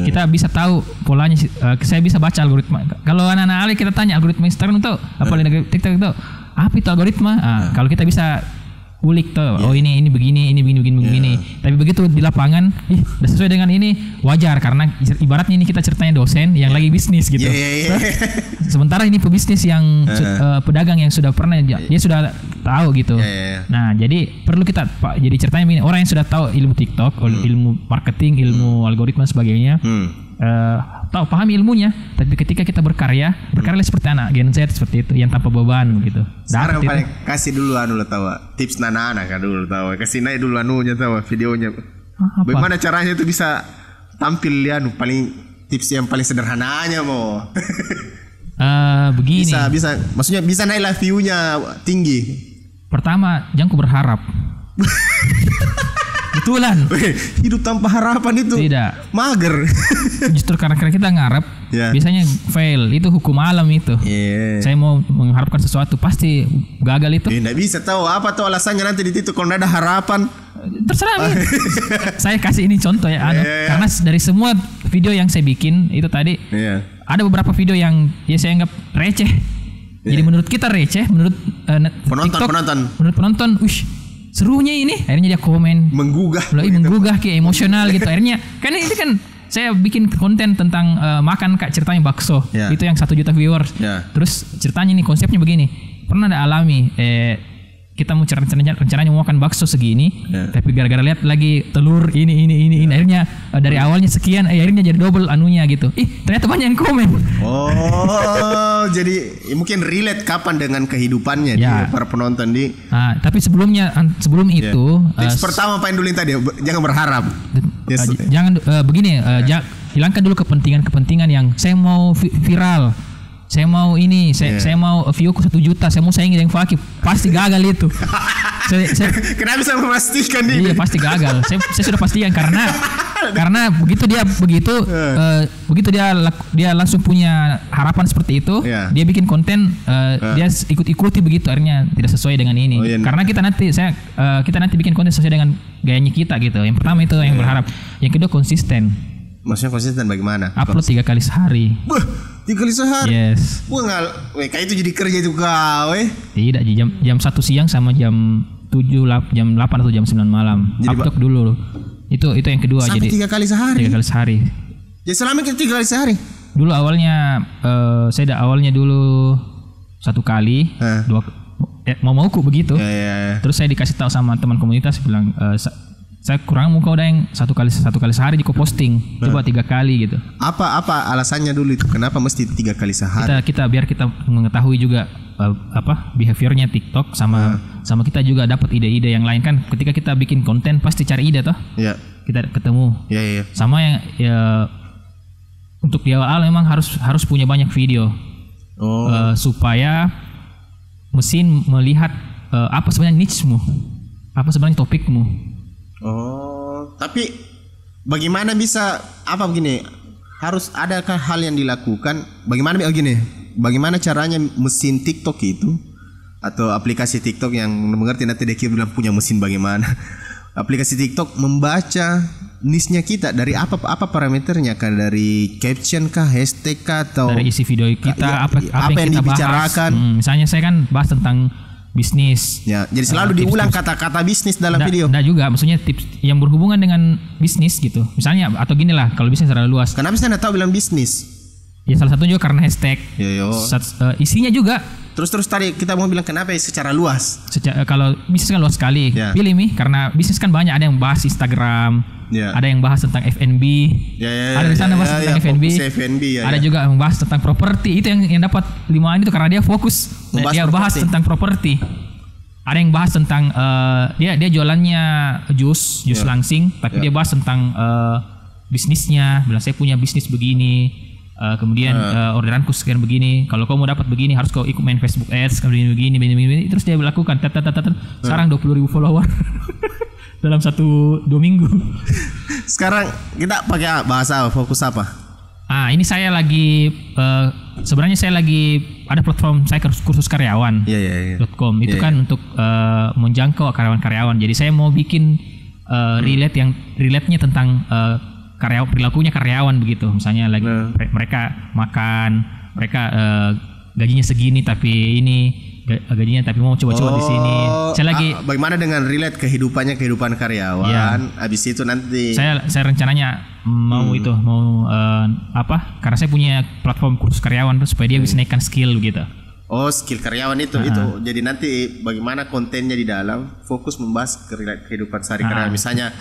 Kita bisa tahu polanya. Saya bisa baca algoritma. Kalau anak-anak Ali kita tanya algoritma Instagram itu apa, TikTok itu apa itu algoritma? Kalau kita bisa ulik tuh, oh ini begini. Tapi begitu di lapangan, udah sesuai dengan ini, wajar karena ibaratnya ini kita ceritanya dosen yang lagi bisnis gitu. Sementara ini pebisnis yang pedagang yang sudah pernah, dia sudah tahu gitu. Nah, jadi perlu kita jadi ceritanya begini, orang yang sudah tahu ilmu TikTok, ilmu marketing, ilmu algoritma sebagainya. Tahu paham ilmunya, tapi ketika kita berkarya seperti anak Gen Z seperti itu yang tanpa beban gitu. Sekarang paling kasih dulu lo tahu tips anak kan dulu tahu, kasih naik dulu anunya tahu videonya. Bagaimana caranya itu bisa tampil paling tips yang paling sederhananya mau. Begini. Bisa maksudnya bisa naiklah view-nya tinggi. Pertama, jangan berharap. Betulan. Hidup tanpa harapan itu tidak mager. Justru karena kita ngarep biasanya fail. Itu hukum alam itu. Saya mau mengharapkan sesuatu pasti gagal itu. Tidak bisa tahu apa tuh alasannya nanti di situ kalau tidak ada harapan. Terserah. Saya kasih ini contoh ya. Karena dari semua video yang saya bikin itu tadi ada beberapa video yang saya anggap receh. Jadi menurut kita receh, menurut menurut penonton, serunya ini, akhirnya dia komen menggugah kayak emosional gitu. Akhirnya kan ini kan saya bikin konten tentang makan Kak, ceritanya bakso. Itu yang 1 juta viewers. Terus ceritanya nih konsepnya begini. Pernah ada alami kita mau rencananya mau makan bakso segini, tapi gara-gara lihat lagi telur ini akhirnya dari awalnya sekian, akhirnya jadi double anunya gitu. Ternyata banyak yang komen. Oh, jadi mungkin relate kapan dengan kehidupannya dia para penonton di. Tapi sebelum itu tips pertama apa yang dulu tadi, jangan berharap. Jangan begini, hilangkan dulu kepentingan yang saya mau viral. Saya mau ini, saya mau view-ku 1 juta, saya mau saingi dengan Fakih, pasti gagal itu. Kenapa bisa memastikan ini? Iya, pasti gagal. Saya sudah pastikan karena begitu dia langsung punya harapan seperti itu, dia bikin konten, dia ikuti begitu, akhirnya tidak sesuai dengan ini. Karena kita nanti bikin konten sesuai dengan gayanya kita gitu. Yang pertama itu yang berharap, yang kedua konsisten. Maksudnya konsisten bagaimana? Upload 3 kali sehari. 3 kali sehari? Yes. Kayak itu jadi kerja itu kau Tidak, jam 1 siang sama jam 8 atau jam 9 malam. Upload dulu. Itu yang kedua. Sampai jadi 3 kali sehari? 3 kali sehari. Ya selama kita 3 kali sehari? Dulu awalnya dulu 1 kali, mau begitu. Terus saya dikasih tahu sama teman komunitas bilang, saya kurang muka udah yang satu kali sehari di posting, coba 3 kali gitu. Apa alasannya dulu itu? Kenapa mesti 3 kali sehari? Biar kita mengetahui juga behaviornya TikTok sama kita juga dapat ide-ide yang lain kan. Ketika kita bikin konten pasti cari ide toh. Kita ketemu. Sama yang untuk di awal memang harus punya banyak video. Supaya mesin melihat apa sebenarnya niche-mu, apa sebenarnya topikmu. Tapi bagaimana bisa begini? Harus adakah hal yang dilakukan? Bagaimana caranya mesin TikTok itu atau aplikasi TikTok yang mengerti nanti dia bilang punya mesin bagaimana? Aplikasi TikTok membaca niche-nya kita dari apa parameternya kan, dari caption kah, hashtag kah, atau dari isi video kita apa yang kita dibicarakan? Misalnya saya kan bahas tentang bisnis. Jadi selalu diulang kata-kata bisnis dalam video. Enggak juga, maksudnya tips yang berhubungan dengan bisnis gitu. Misalnya atau gini lah, kalau bisnis secara luas. Kenapa saya enggak tahu bilang bisnis? Ya salah satunya juga karena hashtag. Isinya juga. Terus tadi kita mau bilang kenapa secara luas? Kalau bisnis kan luas sekali. Pilih karena bisnis kan banyak, ada yang bahas Instagram, ada yang bahas tentang F&B, ada di sana bahas tentang F&B, ada juga yang bahas tentang properti. Itu yang dapat 5an itu karena dia fokus, dia bahas tentang properti. ada yang bahas tentang dia jualannya jus langsing, tapi dia bahas tentang bisnisnya. Bilang saya punya bisnis begini, kemudian orderanku sekian begini. Kalau kau mau dapat begini harus kau ikut main Facebook Ads, kemudian begini. Terus dia lakukan. Sekarang 20.000 follower dalam 1-2 minggu. Sekarang kita pakai bahasa fokus apa? Ini saya lagi sebenarnya saya lagi ada platform saya kursus karyawan. .com. Itu kan untuk menjangkau karyawan-karyawan. Jadi saya mau bikin relate-nya tentang perilakunya karyawan begitu. Misalnya lagi mereka makan, mereka gajinya segini tapi ini gajinya tapi mau coba-coba di sini. Saya lagi bagaimana dengan relate kehidupan karyawan. Habis itu nanti saya rencananya mau karena saya punya platform kursus karyawan supaya dia bisa naikkan skill gitu. Skill karyawan itu. Jadi nanti bagaimana kontennya di dalam fokus membahas kehidupan sehari karyawan. Misalnya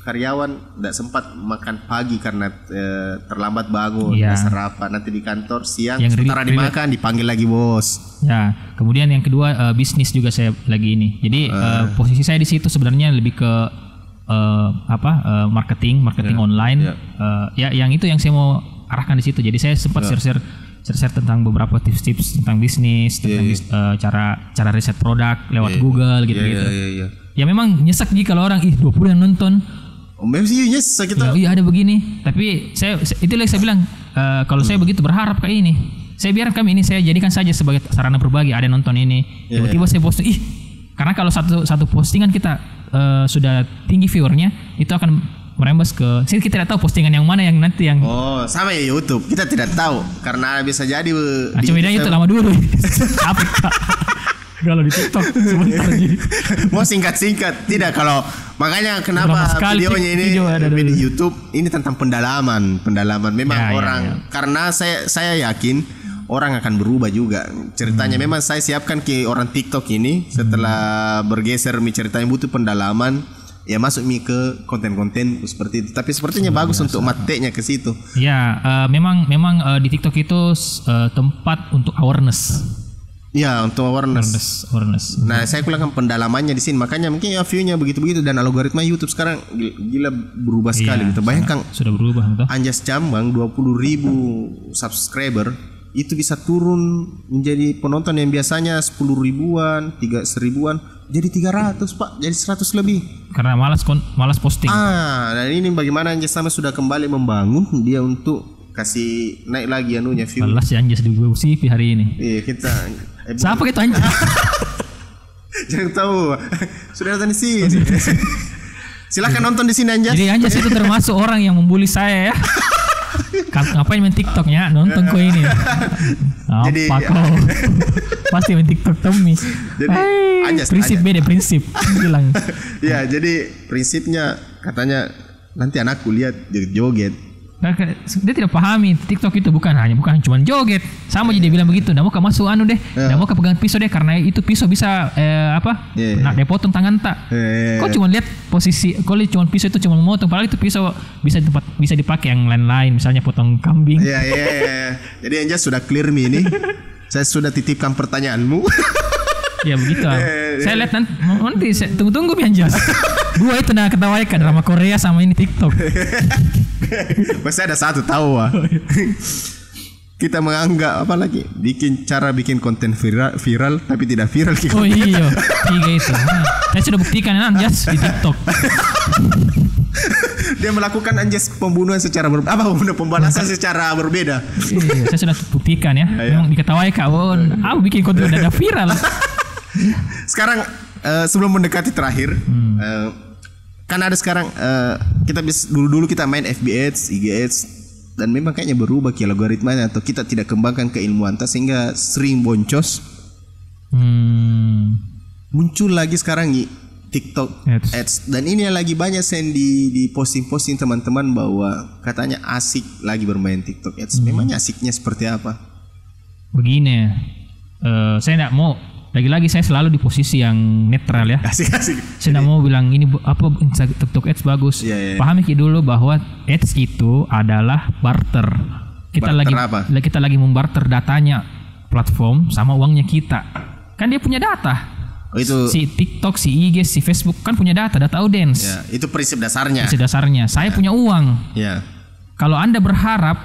karyawan tidak sempat makan pagi karena terlambat bangun, sarapan. Nanti di kantor siang sementara dimakan dipanggil lagi bos. Ya, kemudian yang kedua bisnis juga saya lagi ini. Jadi posisi saya di situ sebenarnya lebih ke marketing online. Yang itu yang saya mau arahkan di situ. Jadi saya sempat share tentang beberapa tips-tips tentang bisnis, tentang cara riset produk lewat Google gitu-gitu. Ya memang nyesek kalau orang 20 yang nonton. Memang sih nyesek gitu. Iya ada begini. Tapi saya bilang kalau saya begitu berharap kayak ini. Saya biarkan kami ini saya jadikan saja sebagai sarana berbagi. Ada nonton ini. Tiba-tiba saya posting. Karena kalau satu postingan kita sudah tinggi viewernya, itu akan merembes ke kita tidak tahu postingan yang mana yang nanti yang sama ya YouTube kita tidak tahu karena bisa jadi cuma bedanya itu lama dulu kalau di TikTok sebentar jadi mau singkat tidak kalau makanya kenapa videonya ini di YouTube ini tentang pendalaman memang karena saya yakin orang akan berubah juga ceritanya. Memang saya siapkan ke orang TikTok ini setelah bergeser ceritanya butuh pendalaman. Ya masuk ke konten-konten seperti itu. Tapi sepertinya bagus untuk matenya ke situ. Ya, memang di TikTok itu tempat untuk awareness. Ya, untuk awareness. Nah, saya kurangkan pendalamannya di sini. Makanya mungkin view-nya begitu-begitu dan algoritma YouTube sekarang gila berubah sekali gitu. Bayangkan sudah berubah betul. Anjas Jambang 20.000 subscriber itu bisa turun menjadi penonton yang biasanya 10 ribuan, 1000-an jadi 300 Pak, jadi 100 lebih. Karena malas posting. Dan ini bagaimana Anjas sama sudah kembali membangun dia untuk kasih naik lagi view. Malas ya Anjas di CV hari ini. Iya kita. Siapa itu Anjas? Jangan tahu. Sudah nonton di sini. Silakan nonton di sini Anjas. Jadi Anjas itu termasuk orang yang membuli saya ya. Ngapain main TikToknya? Nonton kok ini. Apa kok? Pasti main TikTok Tommy. Jadi prinsip bilang. Ya, jadi prinsipnya katanya nanti anakku lihat joget. Dia tidak pahami TikTok itu bukan cuma joget. Sama jadi bilang begitu. Nggak mau masuk deh. Nggak mau pegang pisau deh karena itu pisau bisa dia potong tangan tak. Kau cuma lihat posisi. Kau lihat cuma pisau itu cuma memotong. Padahal itu pisau bisa dipakai yang lain-lain. Misalnya potong kambing. Iya. Jadi Anjas sudah clear ini. Saya sudah titipkan pertanyaanmu. Ya begitu. Saya lihat nanti tunggu Anjas. Dua itu ketawaikan drama Korea sama ini TikTok. Masih ada satu tahu kita menganggap bikin konten viral tapi tidak viral. Iya 3 itu. Saya sudah buktikan Anjas di TikTok. Dia melakukan Anjas pembunuhan secara pembalasan secara berbeda. Iya, saya sudah buktikan ya. Memang diketahui kawan. Aku bikin konten udah viral. Sekarang sebelum mendekati terakhir, kan ada sekarang kita dulu kita main FB Ads, IG Ads, dan memang kayaknya berubah algoritmanya atau kita tidak kembangkan keilmuan sehingga sering boncos. Muncul lagi sekarang TikTok Ads dan ini lagi banyak yang di posting teman-teman bahwa katanya asik lagi bermain TikTok Ads. Memangnya asiknya seperti apa? Begini, saya tidak mau. Lagi-lagi saya selalu di posisi yang netral ya. Asik. Saya tidak mau bilang ini TikTok Ads bagus. Pahami dulu bahwa Ads itu adalah barter. Kita lagi membarter datanya platform sama uangnya kita. Kan dia punya data. Oh, itu si TikTok, si IG, si Facebook kan punya data audience. Ya, itu prinsip dasarnya. Prinsip dasarnya. Saya punya uang. Ya. Kalau Anda berharap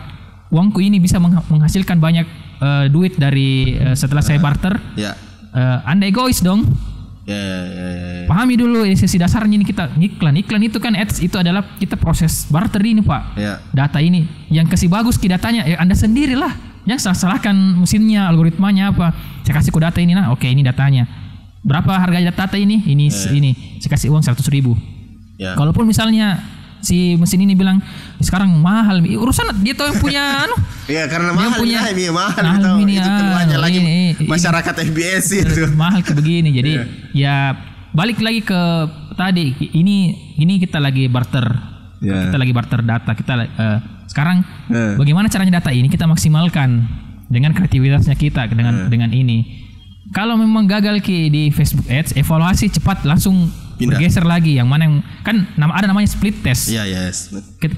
uangku ini bisa menghasilkan banyak duit dari setelah saya barter, Anda egois dong. Ya. Pahami dulu sisi dasarnya ini kita iklan itu kan ads itu adalah kita proses barter ini Pak. Ya. Data ini yang kasih bagus ki datanya Anda sendirilah. Jangan salahkan mesinnya, algoritmanya apa. Saya kasih ku data ini oke ini datanya. Berapa harga data ini? Ini saya kasih uang 100.000. Ya. Kalaupun misalnya si mesin ini bilang sekarang mahal, urusan dia tahu yang punya Iya karena mahal ini itu keluarnya lagi masyarakat FBS itu mahal ke begini. Jadi ya balik lagi ke tadi ini kita lagi barter. Kita lagi barter data. Kita sekarang bagaimana caranya data ini kita maksimalkan dengan kreativitasnya kita dengan ini. Kalau memang gagal di Facebook Ads, evaluasi cepat langsung bergeser lagi. Yang mana yang kan ada namanya split test. Iya.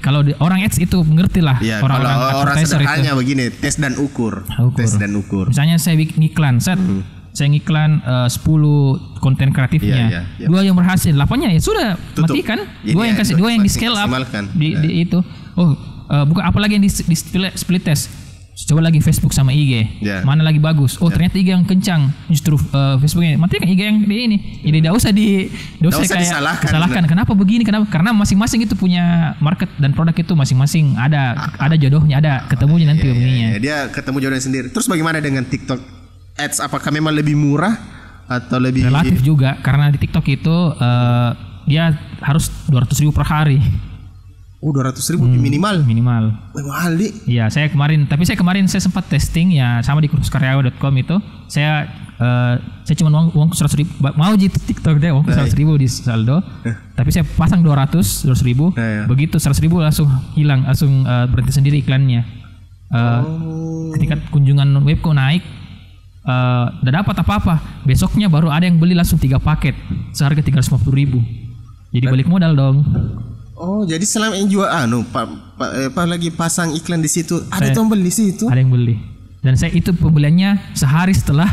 Kalau orang Ads itu mengerti lah. Ya, orang sederhananya begini, tes dan ukur. Tes dan ukur. Misalnya saya bikin iklan, saya ngiklan 10 konten kreatifnya. 2 yang berhasil, 8-nya ya sudah tutup. Matikan. 2 yang kasih, 2 yang di scale up di itu. Bukan apalagi yang di split test. Coba lagi Facebook sama IG, mana lagi bagus? Ternyata IG yang kencang, justru Facebooknya matikan IG yang di ini. Jadi tidak usah disalahkan. Kenapa begini? Karena masing-masing itu punya market dan produk itu masing-masing ada jodohnya, ada ketemunya nanti begininya. Dia ketemu jodohnya sendiri. Terus bagaimana dengan TikTok Ads? Apakah memang lebih murah atau lebih relatif juga? Karena di TikTok itu dia harus 200.000 per hari. 200.000 minimal. Mahal nih. Iya, saya kemarin sempat testing ya sama di kursuskaryawan.com itu. Saya cuma uang 100.000 mau di TikTok deh, uang 100.000 di saldo. Tapi saya pasang 200.000. Begitu 100.000 langsung hilang, langsung berhenti sendiri iklannya. Ketika kunjungan webku naik, udah dapat apa-apa. Besoknya baru ada yang beli langsung 3 paket seharga 350.000. Jadi balik modal dong. Jadi selama yang jual lagi pasang iklan di situ, ada yang beli di situ. Ada yang beli. Dan saya itu pembeliannya sehari setelah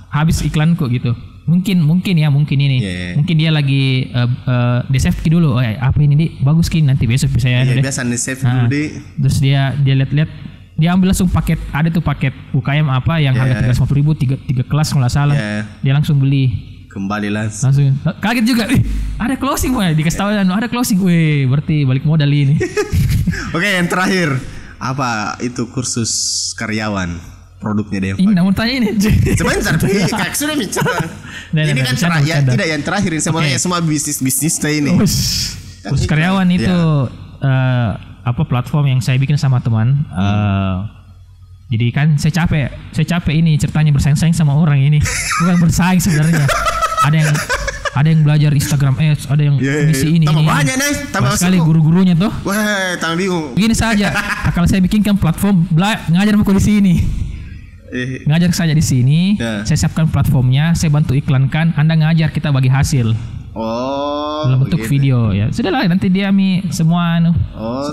habis iklanku gitu. Mungkin ini. Mungkin dia lagi di-save dulu. Apa ini nih? Bagus nanti besok bisa ya. Biasa di-save dulu Terus dia lihat dia ambil langsung paket, ada tuh paket UKM apa yang harga 350.000 3 kelas kalau nggak salah. Dia langsung beli. Kembali langsung kaget juga, ada closing dikasih tahu ada closing, berarti balik modal ini. Oke, yang terakhir apa itu kursus karyawan produknya deh? Ini namun tanya ini. Sebentar, kak sudah bicara. Ini kan terakhir, tidak yang terakhir ini semuanya semua bisnis ini. Kursus karyawan itu platform yang saya bikin sama teman. Jadi kan saya capek ini ceritanya bersaing-saing sama orang ini. Bukan bersaing sebenarnya. Ada yang belajar Instagram Ads, ada yang misi ini. Tambah banyak nih, tambah sekali guru-gurunya tuh. Wah, tambah bingung. Begini saja. Kalau saya bikinkan platform ngajar aku di sini. Ngajar saja di sini. Saya siapkan platformnya, saya bantu iklankan, Anda ngajar, kita bagi hasil. Dalam bentuk video ya. Sudahlah nanti dia semua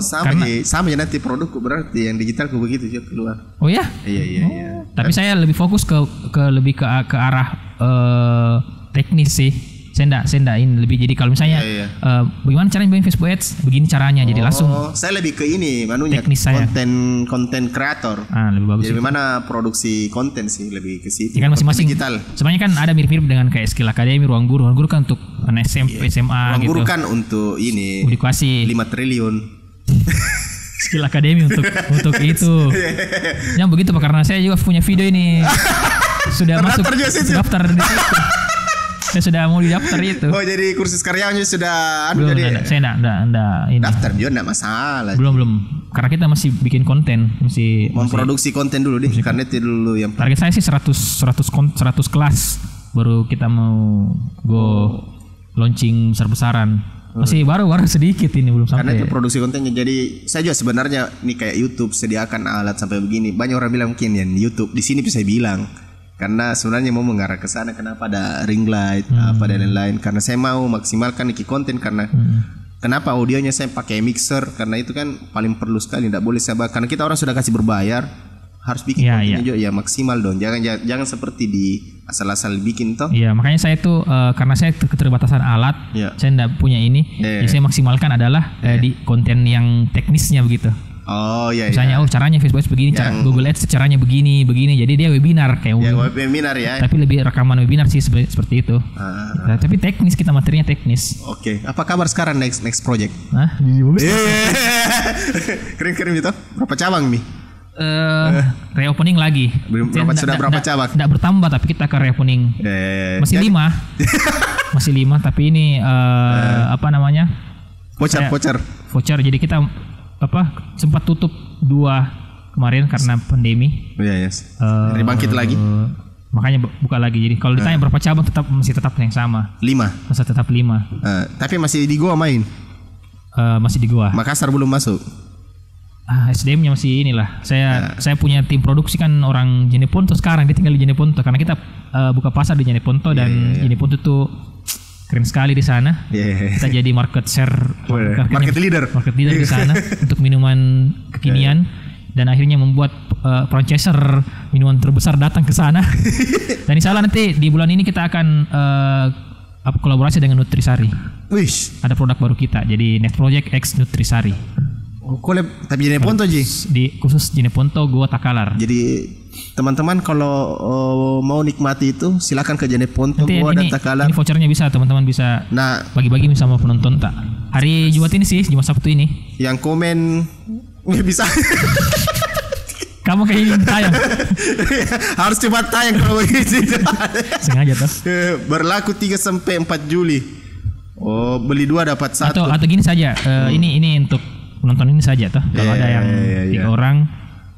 sama ya nanti produkku berarti yang digitalku begitu juga keluar. Oh ya? Iya. Tapi saya lebih fokus ke lebih ke arah teknis sih. Saya enggak ini lebih jadi kalau misalnya bagaimana caranya bikin Facebook Ads, begini caranya. Jadi langsung saya lebih ke ini konten kreator. Lebih bagus. Jadi bagaimana produksi konten sih lebih ke situ. Ya kan masing-masing digital. Sebenarnya kan ada mirip-mirip dengan kayak Skill Academy, Ruang Guru kan untuk SMP, SMA Ruang gitu. Guru kan untuk ini edukasi 5 triliun. Skill Academy untuk itu. Yang begitu Pak, karena saya juga punya video ini. Sudah masuk daftar di situ. Saya sudah mau didaftar itu. Jadi kursus karyawannya sudah belum, saya enggak ini. Daftar juga enggak masalah. Belum. Karena kita masih bikin konten, masih memproduksi konten dulu deh. Karena itu dulu yang target saya sih 100 kelas baru kita mau launching besar-besaran. Masih baru sedikit ini belum sampai. Karena itu produksi kontennya. Jadi saya juga sebenarnya nih kayak YouTube sediakan alat sampai begini. Banyak orang bilang mungkin ya YouTube di sini bisa bilang. Karena sebenarnya mau mengarah ke sana, kenapa ada ring light apa dan lain-lain. Karena saya mau maksimalkan iki konten karena kenapa audionya saya pakai mixer, karena itu kan paling perlu sekali, tidak boleh saya karena kita orang sudah kasih berbayar, harus bikin kontennya juga ya maksimal dong. Jangan seperti di asal-asal bikin toh. Iya, makanya saya tuh karena saya keterbatasan alat, saya enggak punya ini. Yang saya maksimalkan adalah di konten yang teknisnya begitu. Oh iya. Misalnya caranya Facebook begini, cara Google Ads caranya begini. Jadi dia webinar kayak webinar ya. Tapi lebih rekaman webinar sih seperti itu. Nah, tapi teknis, kita materinya teknis. Oke. Apa kabar sekarang next project? Hah? Keren itu. Berapa cabang nih? Reopening lagi. Sudah berapa cabang? Tidak bertambah, tapi kita akan reopening. Masih 5. Masih 5, tapi ini apa namanya? Voucher. Jadi kita sempat tutup 2 kemarin karena pandemi. Bangkit lagi. Makanya buka lagi. Jadi kalau ditanya berapa cabang, masih tetap yang sama. 5. Masih tetap 5. Tapi masih di Goa main. Masih di Goa. Makassar belum masuk. SDM-nya masih inilah. Saya punya tim produksi kan orang Jeneponto sekarang, dia tinggal di Jeneponto karena kita buka pasar di Jeneponto dan Jeneponto tuh keren sekali di sana. Kita jadi market leader di sana untuk minuman kekinian dan akhirnya membuat franchiser minuman terbesar datang ke sana. Dan insyaallah nanti di bulan ini kita akan kolaborasi dengan Nutrisari. Ada produk baru kita, jadi Next Project X Nutrisari. Collab tapi Jeneponto khusus Jeneponto Goa Takalar. Jadi teman-teman kalau mau nikmati itu silakan ke Jeneponto Goa dan Takalar. Ini vouchernya bisa teman-teman bisa bagi-bagi sama penonton tak. Hari Jumat ini sih, Jumat Sabtu ini. Yang komen bisa. Kamu kayak ini tayang. Harus cepat tayang kalau begitu. Sengaja tuh. Berlaku 3 sampai 4 Juli. Oh, beli 2 dapat 1. Atau gini saja. Ini untuk penonton ini saja toh. Kalau ada yang 3 orang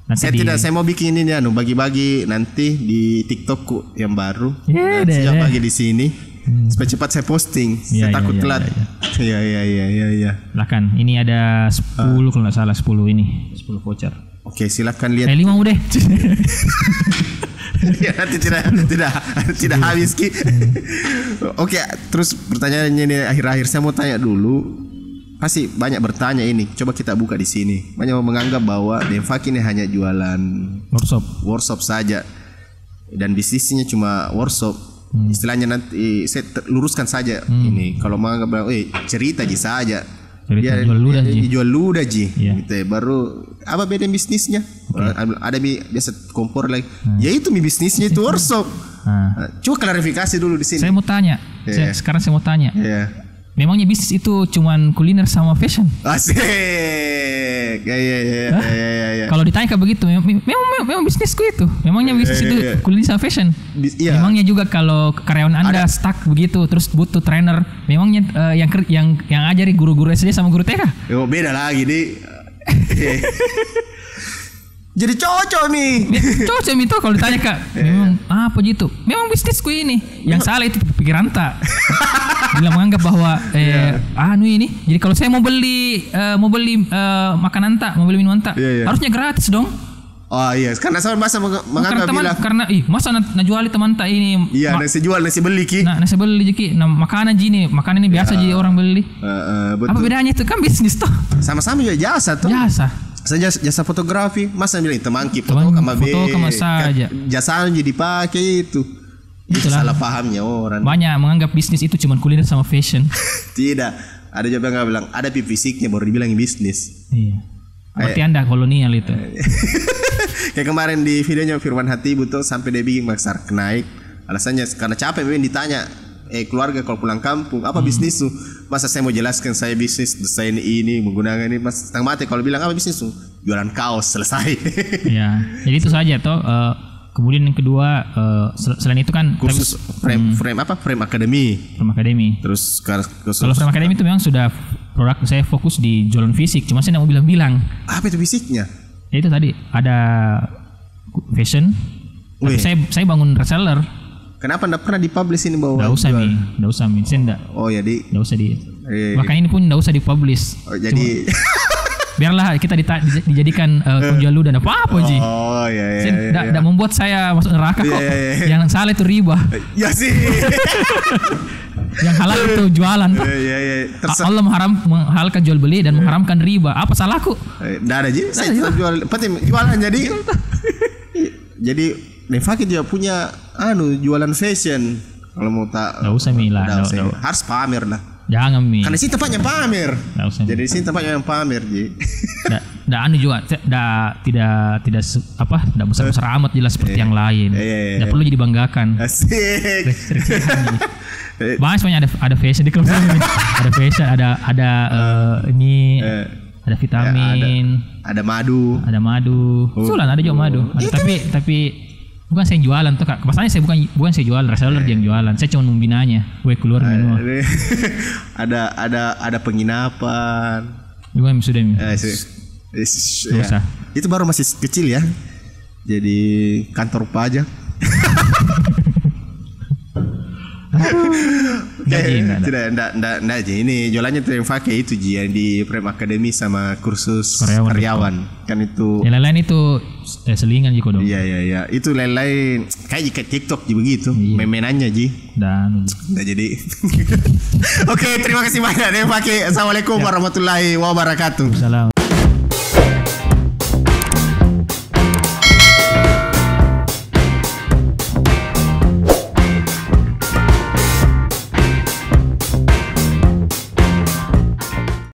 nanti saya mau bikin ini ya, bagi-bagi nanti di TikTokku yang baru. Saya bagi di sini. Supaya cepat saya posting. Saya takut telat. Iya. Silakan. Ini ada 10 kalau enggak salah 10 ini. 10 voucher. Oke, silakan lihat. 5 udah. Ya, nanti tidak habis Ki. Oke, terus pertanyaannya ini akhir-akhir saya mau tanya dulu. Pasti banyak bertanya ini. Coba kita buka di sini. Banyak menganggap bahwa Demfak ini hanya jualan workshop saja dan bisnisnya cuma workshop. Istilahnya nanti saya luruskan saja ini. Kalau menganggap bahwa cerita saja. Dia jual ludah ji. Gitu ya. Baru apa beda bisnisnya? Ada biasa kompor lagi. Ya itu bisnisnya itu workshop. Coba klarifikasi dulu di sini. Saya mau tanya. Sekarang saya mau tanya. Memangnya bisnis itu cuman kuliner sama fashion? Asik. Kalau ditanya kayak begitu, memang bisnisku itu. Memangnya bisnis itu kuliner sama fashion? Memangnya juga kalau karyawan Anda stuck begitu terus butuh trainer, memangnya yang ajari guru-guru SD sama guru TK? Beda lagi nih. Jadi cocok mi itu kalau ditanya Kak. Memang apa gitu? Memang bisnisku ini. Yang salah itu pikiran tak. Bila menganggap bahwa ini. Jadi kalau saya mau beli makanan tak, mau beli minuman tak, harusnya gratis dong. Oh iya, karena saya masa menganggap bilang karena masa juali teman tak ini. Iya, nasi jual nasi beli Ki. Nasi beli Ki. Makanan ini biasa jadi orang beli. Betul. Apa bedanya itu kan bisnis toh? Sama-sama juga jasa toh. Jasa fotografi, masa bilang temanki foto sama saja. Jasa aja dipakai itu. Itu salah pahamnya orang. Banyak menganggap bisnis itu cuma kuliner sama fashion. Tidak. Ada juga yang bilang ada fisiknya baru dibilang bisnis. Iya. Berarti Anda kolonial itu. Kayak kemarin di videonya Firman Hatibu tuh sampai dia bikin maksar naik. Alasannya karena capek memang ditanya keluarga kalau pulang kampung apa bisnis tuh? Masa saya mau jelaskan saya bisnis desain ini menggunakan ini mas setengah mati kalau bilang apa bisnis tuh? Jualan kaos selesai. Ya, jadi itu saja toh. Kemudian yang kedua selain itu kan kursus frame academy. Terus kalau frame academy itu memang sudah produk saya fokus di jualan fisik. Cuma saya tidak mau bilang-bilang. Apa itu fisiknya? Ya itu tadi ada fashion. Tapi saya bangun reseller. Kenapa enggak pernah dipublish ini bahwa? Enggak usah Mi. Saya enggak. Oh ya enggak usah di. Bahkan ini pun enggak usah dipublish. Oh jadi biarlah kita dijadikan penjual lu dan apa Ji. Oh iya. Saya enggak membuat saya masuk neraka kok. Yang salah itu riba. Ya sih. Yang halal itu jualan toh. Allah menghalalkan jual beli dan mengharamkan riba. Apa salahku? Enggak ada Ji. Saya tetap jual. Penting jualan jadi. Jadi Demfak juga punya jualan fashion. Kalau mau tak enggak usah Mila, harus pamer lah. Jangan Mi. Karena sini tempatnya pamer. Jadi sini tempatnya yang pamer, Ji. Anu juga tidak besar-besar amat jelas seperti yang lain. Tidak perlu jadi banggakan. Asik. Bahas banyak ada fashion di klub ini. Ada fashion, ada ini ada vitamin, ada madu. Sulan ada juga madu. Tapi bukan saya yang jualan tuh Kak. Masalahnya saya bukan saya jualan, reseller dia yang jualan. Saya cuma membinanya. Gue keluar menu. ada penginapan. Gimana sudah? Ya. Itu baru masih kecil ya. Jadi kantor pajak. Tidak Ji. Ini jualannya tuh yang pakai itu Ji, yang di Prime Academy sama kursus karyawan. Kan itu. Yang lain itu selingan Ji dong. Iya. Itu lain kayak TikTok Ji begitu. Memenannya Ji. Udah jadi. Oke, terima kasih banyak yang pakai. Assalamualaikum warahmatullahi wabarakatuh. Salam.